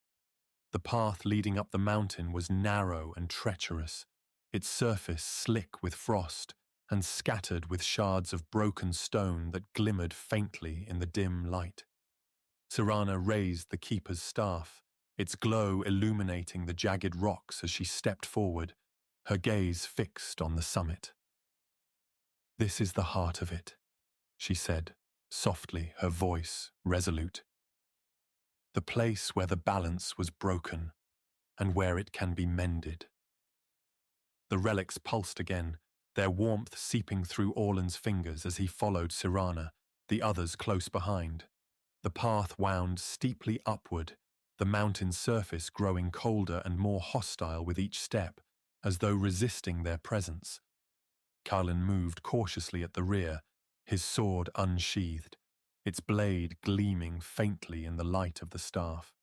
The path leading up the mountain was narrow and treacherous, its surface slick with frost and scattered with shards of broken stone that glimmered faintly in the dim light. Serana raised the keeper's staff, its glow illuminating the jagged rocks as she stepped forward, her gaze fixed on the summit. "This is the heart of it," she said, softly, her voice resolute. "The place where the balance was broken, and where it can be mended." The relics pulsed again, their warmth seeping through Orlin's fingers as he followed Serana, the others close behind. The path wound steeply upward, the mountain's surface growing colder and more hostile with each step, as though resisting their presence. Kylan moved cautiously at the rear, his sword unsheathed, its blade gleaming faintly in the light of the staff.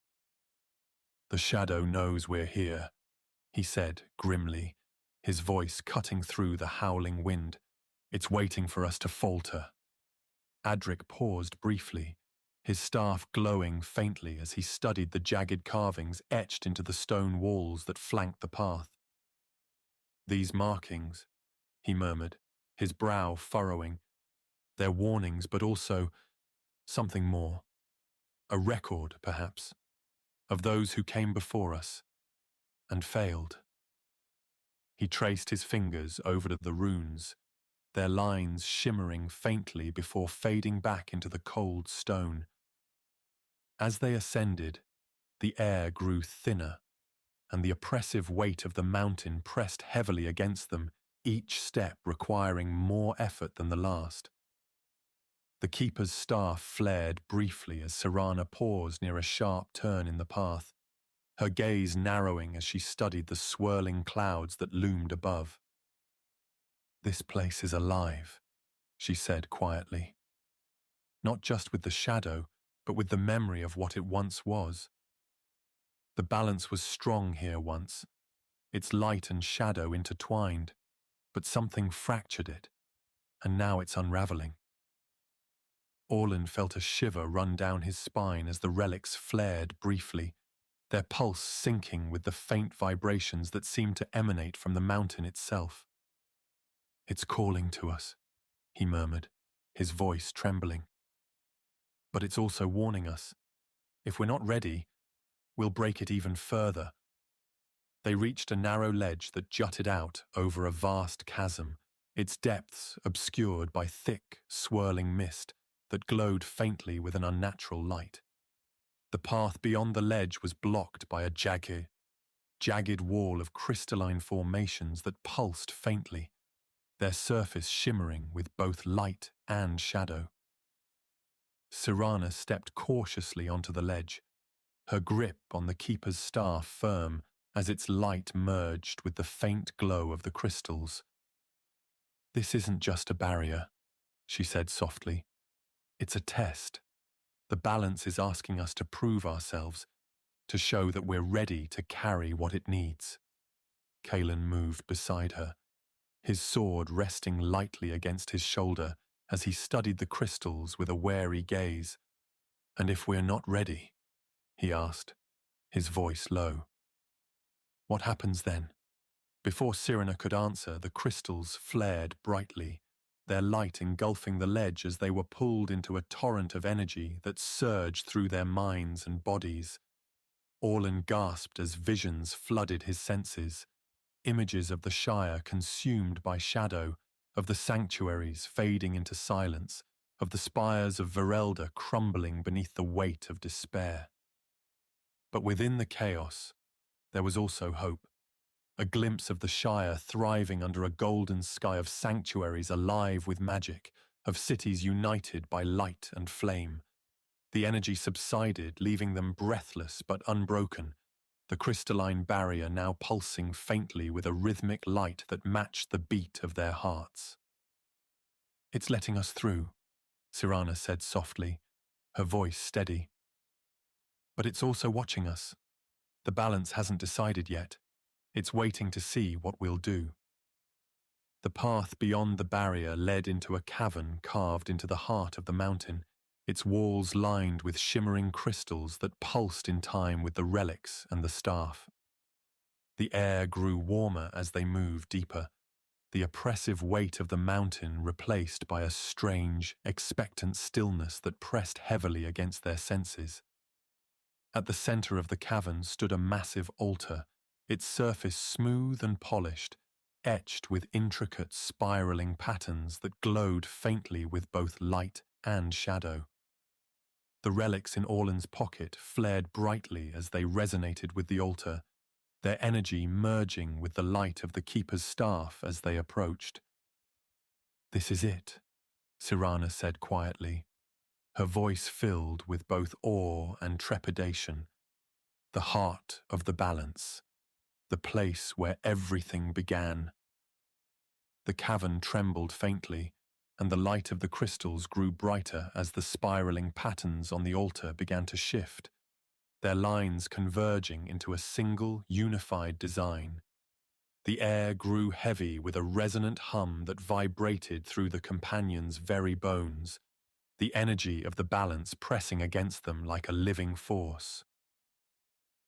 "The shadow knows we're here," he said grimly, his voice cutting through the howling wind. "It's waiting for us to falter." Adric paused briefly, his staff glowing faintly as he studied the jagged carvings etched into the stone walls that flanked the path. "These markings," he murmured, his brow furrowing. "They're warnings, but also something more. A record, perhaps, of those who came before us and failed." He traced his fingers over the runes, their lines shimmering faintly before fading back into the cold stone. As they ascended, the air grew thinner, and the oppressive weight of the mountain pressed heavily against them, each step requiring more effort than the last. The keeper's staff flared briefly as Serana paused near a sharp turn in the path, her gaze narrowing as she studied the swirling clouds that loomed above. "This place is alive," she said quietly. "Not just with the shadow, but with the memory of what it once was. The balance was strong here once, its light and shadow intertwined, but something fractured it, and now it's unraveling." Orlin felt a shiver run down his spine as the relics flared briefly, their pulse sinking with the faint vibrations that seemed to emanate from the mountain itself. "It's calling to us," he murmured, his voice trembling. "But it's also warning us. If we're not ready, we'll break it even further." They reached a narrow ledge that jutted out over a vast chasm, its depths obscured by thick, swirling mist that glowed faintly with an unnatural light. The path beyond the ledge was blocked by a jagged wall of crystalline formations that pulsed faintly, their surface shimmering with both light and shadow. Sirana stepped cautiously onto the ledge, her grip on the keeper's staff firm as its light merged with the faint glow of the crystals. "This isn't just a barrier," she said softly. "It's a test. The balance is asking us to prove ourselves, to show that we're ready to carry what it needs." Kalen moved beside her, his sword resting lightly against his shoulder as he studied the crystals with a wary gaze. "And if we're not ready?" he asked, his voice low. "What happens then?" Before Cyrena could answer, the crystals flared brightly, their light engulfing the ledge as they were pulled into a torrent of energy that surged through their minds and bodies. Orlan gasped as visions flooded his senses, images of the Shire consumed by shadow, of the sanctuaries fading into silence, of the spires of Virelda crumbling beneath the weight of despair. But within the chaos, there was also hope. A glimpse of the Shire thriving under a golden sky of sanctuaries alive with magic, of cities united by light and flame. The energy subsided, leaving them breathless but unbroken, the crystalline barrier now pulsing faintly with a rhythmic light that matched the beat of their hearts. "It's letting us through," Cyrana said softly, her voice steady. "But it's also watching us. The balance hasn't decided yet. It's waiting to see what we'll do." The path beyond the barrier led into a cavern carved into the heart of the mountain, its walls lined with shimmering crystals that pulsed in time with the relics and the staff. The air grew warmer as they moved deeper, the oppressive weight of the mountain replaced by a strange, expectant stillness that pressed heavily against their senses. At the center of the cavern stood a massive altar, its surface smooth and polished, etched with intricate spiraling patterns that glowed faintly with both light and shadow. The relics in Orlan's pocket flared brightly as they resonated with the altar, their energy merging with the light of the keeper's staff as they approached. "This is it," Cyrana said quietly, her voice filled with both awe and trepidation. "The heart of the balance, the place where everything began." The cavern trembled faintly, and the light of the crystals grew brighter as the spiraling patterns on the altar began to shift, their lines converging into a single, unified design. The air grew heavy with a resonant hum that vibrated through the companions' very bones, the energy of the balance pressing against them like a living force.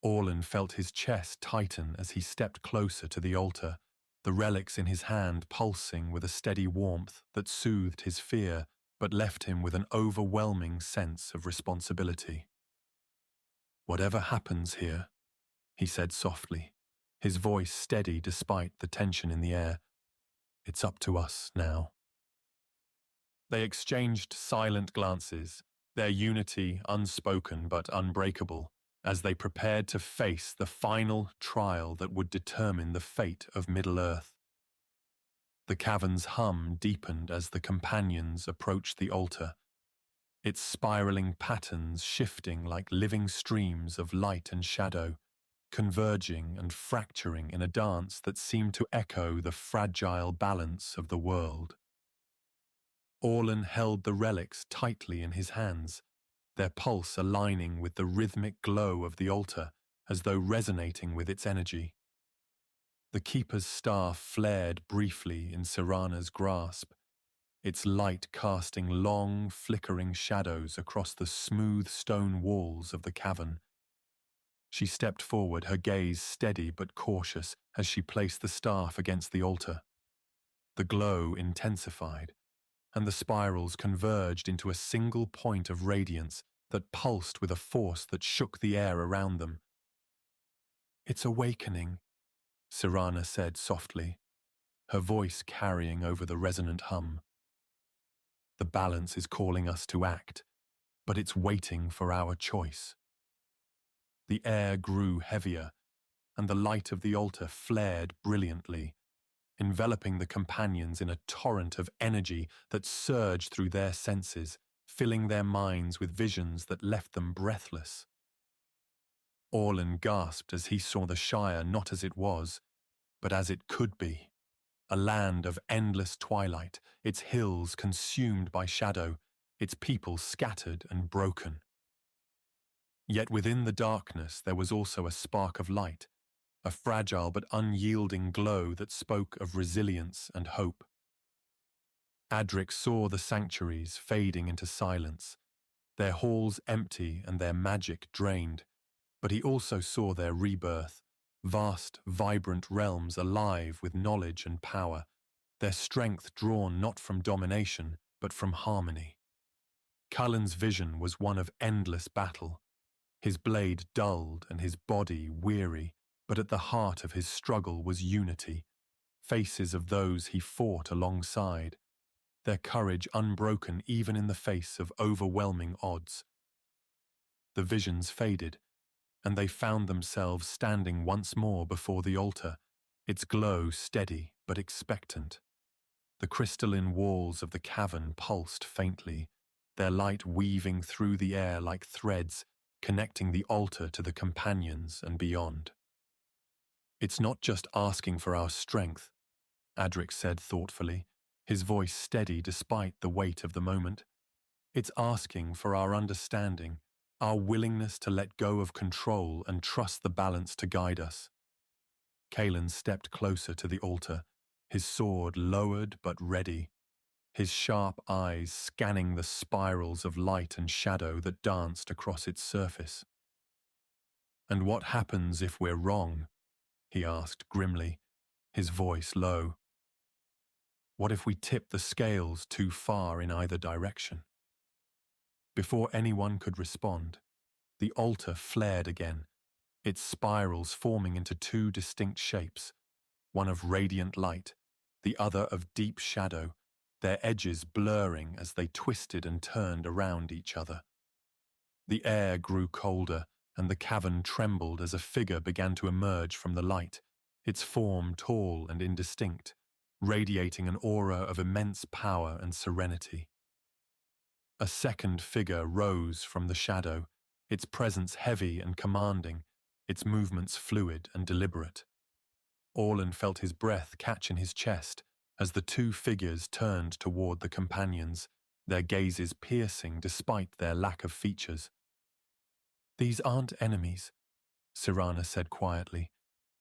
Orlan felt his chest tighten as he stepped closer to the altar, the relics in his hand pulsing with a steady warmth that soothed his fear but left him with an overwhelming sense of responsibility. "Whatever happens here," he said softly, his voice steady despite the tension in the air, "it's up to us now." They exchanged silent glances, their unity unspoken but unbreakable, as they prepared to face the final trial that would determine the fate of Middle-earth. The cavern's hum deepened as the companions approached the altar, its spiraling patterns shifting like living streams of light and shadow, converging and fracturing in a dance that seemed to echo the fragile balance of the world. Orlan held the relics tightly in his hands, their pulse aligning with the rhythmic glow of the altar as though resonating with its energy. The keeper's staff flared briefly in Cyrana's grasp, its light casting long, flickering shadows across the smooth stone walls of the cavern. She stepped forward, her gaze steady but cautious as she placed the staff against the altar. The glow intensified, and the spirals converged into a single point of radiance that pulsed with a force that shook the air around them. "It's awakening," Cyrana said softly, her voice carrying over the resonant hum. "The balance is calling us to act, but it's waiting for our choice." The air grew heavier, and the light of the altar flared brilliantly, enveloping the companions in a torrent of energy that surged through their senses, filling their minds with visions that left them breathless. Orlin gasped as he saw the Shire not as it was, but as it could be. A land of endless twilight, its hills consumed by shadow, its people scattered and broken. Yet within the darkness there was also a spark of light, a fragile but unyielding glow that spoke of resilience and hope. Adric saw the sanctuaries fading into silence, their halls empty and their magic drained, but he also saw their rebirth, vast, vibrant realms alive with knowledge and power, their strength drawn not from domination, but from harmony. Cullen's vision was one of endless battle, his blade dulled and his body weary, but at the heart of his struggle was unity, faces of those he fought alongside, their courage unbroken even in the face of overwhelming odds. The visions faded, and they found themselves standing once more before the altar, its glow steady but expectant. The crystalline walls of the cavern pulsed faintly, their light weaving through the air like threads, connecting the altar to the companions and beyond. "It's not just asking for our strength," Adric said thoughtfully, his voice steady despite the weight of the moment. "It's asking for our understanding, our willingness to let go of control and trust the balance to guide us." Kalen stepped closer to the altar, his sword lowered but ready, his sharp eyes scanning the spirals of light and shadow that danced across its surface. "And what happens if we're wrong?" he asked grimly, his voice low. "What if we tip the scales too far in either direction?" Before anyone could respond, the altar flared again, its spirals forming into two distinct shapes, one of radiant light, the other of deep shadow, their edges blurring as they twisted and turned around each other. The air grew colder, and the cavern trembled as a figure began to emerge from the light, its form tall and indistinct, radiating an aura of immense power and serenity. A second figure rose from the shadow, its presence heavy and commanding, its movements fluid and deliberate. Orlin felt his breath catch in his chest as the two figures turned toward the companions, their gazes piercing despite their lack of features. "These aren't enemies," Sirana said quietly,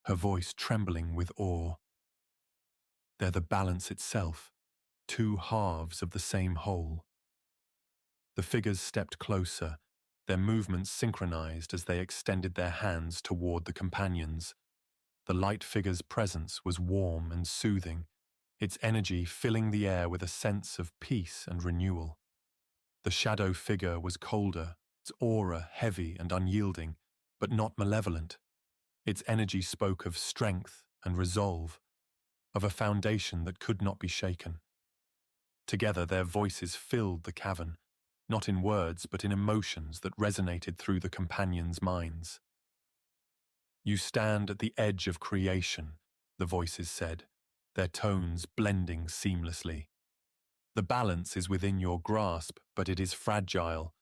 her voice trembling with awe. "They're the balance itself, two halves of the same whole." The figures stepped closer, their movements synchronized as they extended their hands toward the companions. The light figure's presence was warm and soothing, its energy filling the air with a sense of peace and renewal. The shadow figure was colder, its aura heavy and unyielding, but not malevolent. Its energy spoke of strength and resolve, of a foundation that could not be shaken. Together their voices filled the cavern, not in words but in emotions that resonated through the companions' minds. "You stand at the edge of creation," the voices said, their tones blending seamlessly. "The balance is within your grasp, but it is fragile.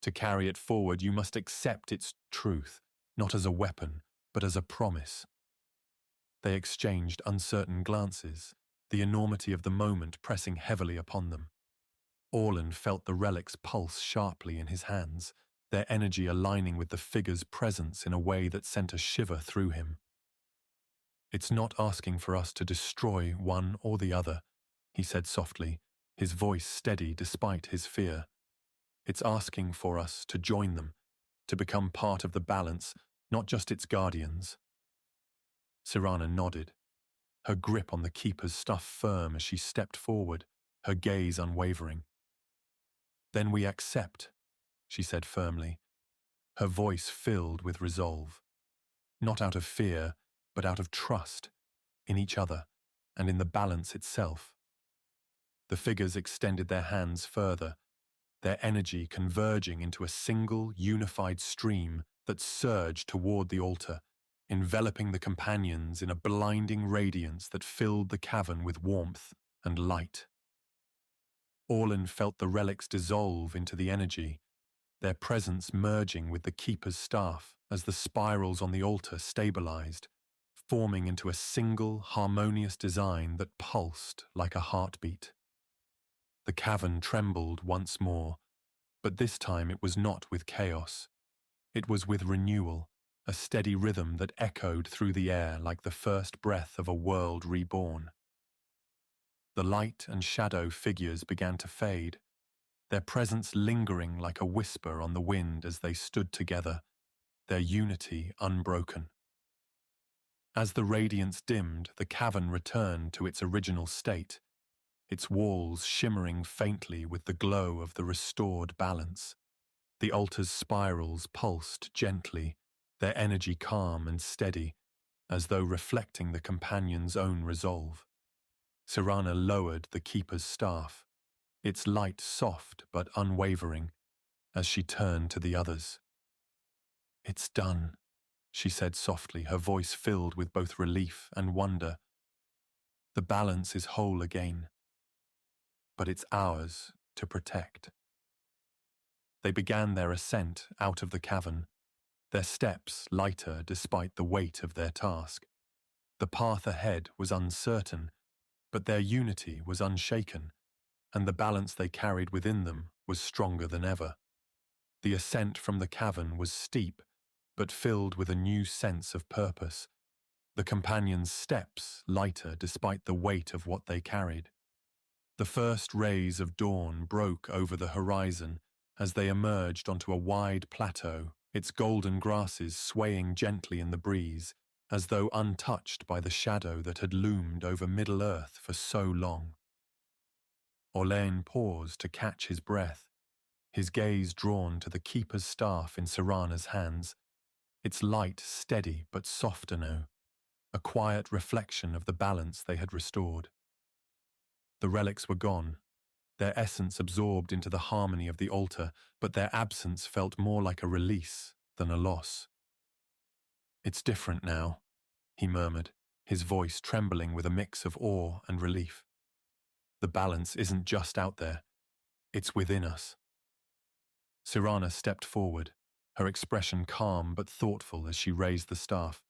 To carry it forward, you must accept its truth, not as a weapon, but as a promise." They exchanged uncertain glances, the enormity of the moment pressing heavily upon them. Orlin felt the relics pulse sharply in his hands, their energy aligning with the figure's presence in a way that sent a shiver through him. "It's not asking for us to destroy one or the other," he said softly, his voice steady despite his fear. "It's asking for us to join them, to become part of the balance, not just its guardians." Sirana nodded, her grip on the keeper's staff firm as she stepped forward, her gaze unwavering. "Then we accept," she said firmly, her voice filled with resolve. Not out of fear, but out of trust, in each other, and in the balance itself. The figures extended their hands further, their energy converging into a single, unified stream that surged toward the altar, enveloping the companions in a blinding radiance that filled the cavern with warmth and light. Orlin felt the relics dissolve into the energy, their presence merging with the keeper's staff as the spirals on the altar stabilized, forming into a single, harmonious design that pulsed like a heartbeat. The cavern trembled once more, but this time it was not with chaos. It was with renewal, a steady rhythm that echoed through the air like the first breath of a world reborn. The light and shadow figures began to fade, their presence lingering like a whisper on the wind as they stood together, their unity unbroken. As the radiance dimmed, the cavern returned to its original state, its walls shimmering faintly with the glow of the restored balance. The altar's spirals pulsed gently, their energy calm and steady, as though reflecting the companion's own resolve. Sirana lowered the keeper's staff, its light soft but unwavering, as she turned to the others. "It's done," she said softly, her voice filled with both relief and wonder. "The balance is whole again, but it's ours to protect." They began their ascent out of the cavern, their steps lighter despite the weight of their task. The path ahead was uncertain, but their unity was unshaken, and the balance they carried within them was stronger than ever. The ascent from the cavern was steep, but filled with a new sense of purpose, the companions' steps lighter despite the weight of what they carried. The first rays of dawn broke over the horizon as they emerged onto a wide plateau, its golden grasses swaying gently in the breeze, as though untouched by the shadow that had loomed over Middle-earth for so long. Orlain paused to catch his breath, his gaze drawn to the keeper's staff in Sirana's hands, its light steady but softer now, a quiet reflection of the balance they had restored. The relics were gone, their essence absorbed into the harmony of the altar, but their absence felt more like a release than a loss. "It's different now," he murmured, his voice trembling with a mix of awe and relief. "The balance isn't just out there, it's within us." Sirana stepped forward, her expression calm but thoughtful as she raised the staff,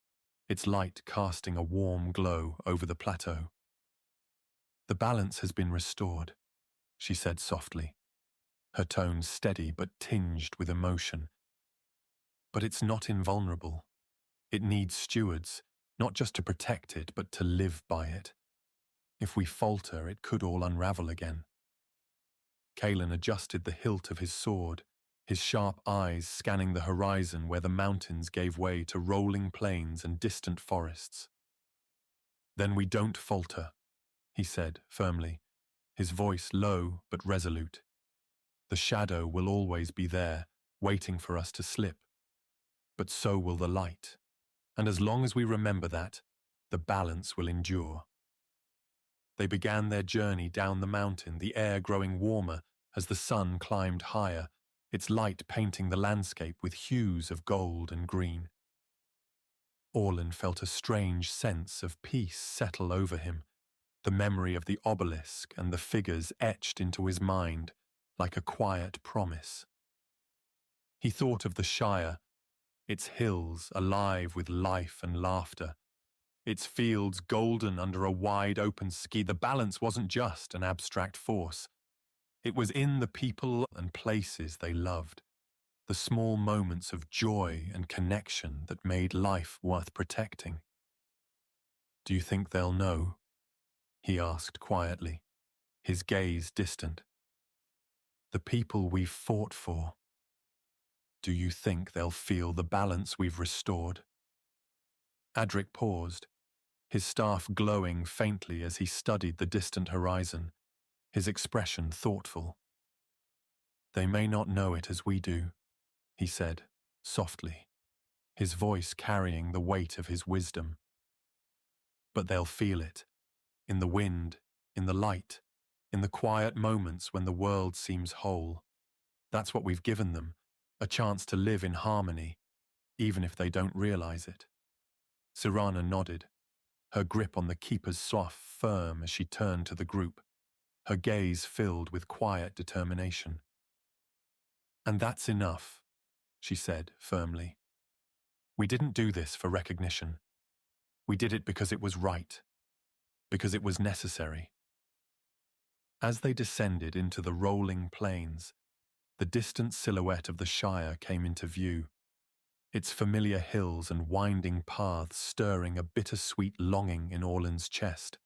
its light casting a warm glow over the plateau. "The balance has been restored," she said softly, her tone steady but tinged with emotion. "But it's not invulnerable. It needs stewards, not just to protect it, but to live by it. If we falter, it could all unravel again." Kalen adjusted the hilt of his sword, his sharp eyes scanning the horizon where the mountains gave way to rolling plains and distant forests. "Then we don't falter," he said firmly, his voice low but resolute. "The shadow will always be there, waiting for us to slip. But so will the light. And as long as we remember that, the balance will endure." They began their journey down the mountain, the air growing warmer as the sun climbed higher, its light painting the landscape with hues of gold and green. Orlin felt a strange sense of peace settle over him, the memory of the obelisk and the figures etched into his mind like a quiet promise. He thought of the Shire, its hills alive with life and laughter, its fields golden under a wide open sky. The balance wasn't just an abstract force. It was in the people and places they loved, the small moments of joy and connection that made life worth protecting. "Do you think they'll know?" he asked quietly, his gaze distant. "The people we've fought for. Do you think they'll feel the balance we've restored?" Adric paused, his staff glowing faintly as he studied the distant horizon, his expression thoughtful. "They may not know it as we do," he said, softly, his voice carrying the weight of his wisdom. "But they'll feel it, in the wind, in the light, in the quiet moments when the world seems whole. That's what we've given them, a chance to live in harmony, even if they don't realize it." Sirana nodded, her grip on the keeper's staff firm as she turned to the group, her gaze filled with quiet determination. "And that's enough," she said firmly. "We didn't do this for recognition. We did it because it was right, because it was necessary." As they descended into the rolling plains, the distant silhouette of the Shire came into view, its familiar hills and winding paths stirring a bittersweet longing in Orlan's chest.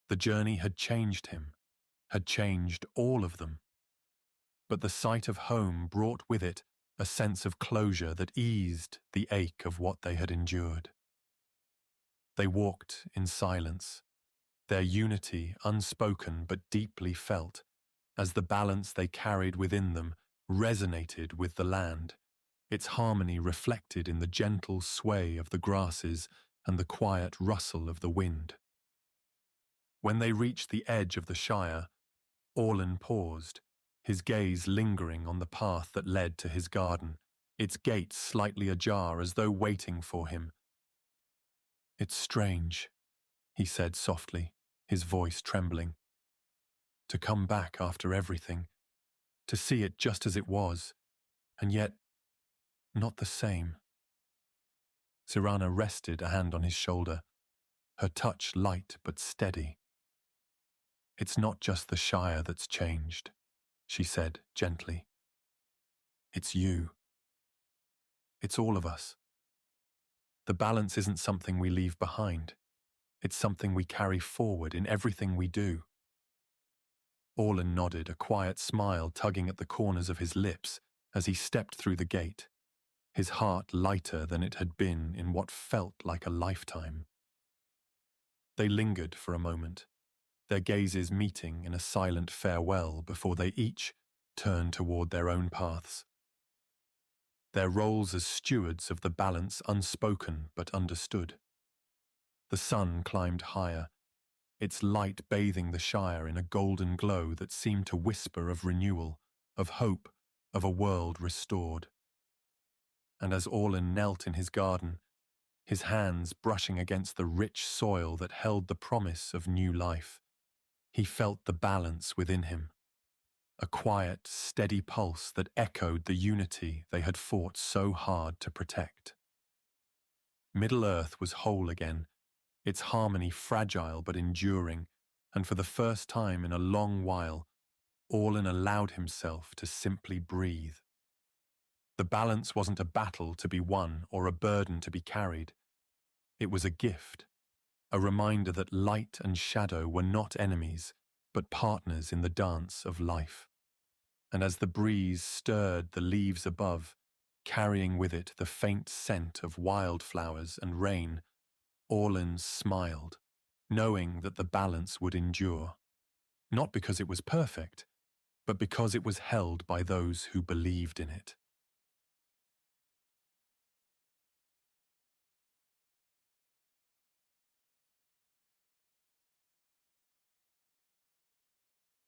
The journey had changed him, had changed all of them. But the sight of home brought with it a sense of closure that eased the ache of what they had endured. They walked in silence, their unity unspoken but deeply felt, as the balance they carried within them resonated with the land, its harmony reflected in the gentle sway of the grasses and the quiet rustle of the wind. When they reached the edge of the Shire, Orlan paused, his gaze lingering on the path that led to his garden, its gate slightly ajar as though waiting for him. "It's strange," he said softly, his voice trembling. "To come back after everything, to see it just as it was, and yet not the same." Sirana rested a hand on his shoulder, her touch light but steady. "It's not just the Shire that's changed," she said gently. "It's you. It's all of us. The balance isn't something we leave behind. It's something we carry forward in everything we do." Orlan nodded, a quiet smile tugging at the corners of his lips as he stepped through the gate, his heart lighter than it had been in what felt like a lifetime. They lingered for a moment, their gazes meeting in a silent farewell before they each turned toward their own paths. Their roles as stewards of the balance unspoken but understood. The sun climbed higher, its light bathing the Shire in a golden glow that seemed to whisper of renewal, of hope, of a world restored. And as Orlan knelt in his garden, his hands brushing against the rich soil that held the promise of new life, he felt the balance within him, a quiet, steady pulse that echoed the unity they had fought so hard to protect. Middle-earth was whole again, its harmony fragile but enduring, and for the first time in a long while, Orlan allowed himself to simply breathe. The balance wasn't a battle to be won or a burden to be carried. It was a gift, a reminder that light and shadow were not enemies, but partners in the dance of life. And as the breeze stirred the leaves above, carrying with it the faint scent of wildflowers and rain, Orlan smiled, knowing that the balance would endure, not because it was perfect, but because it was held by those who believed in it.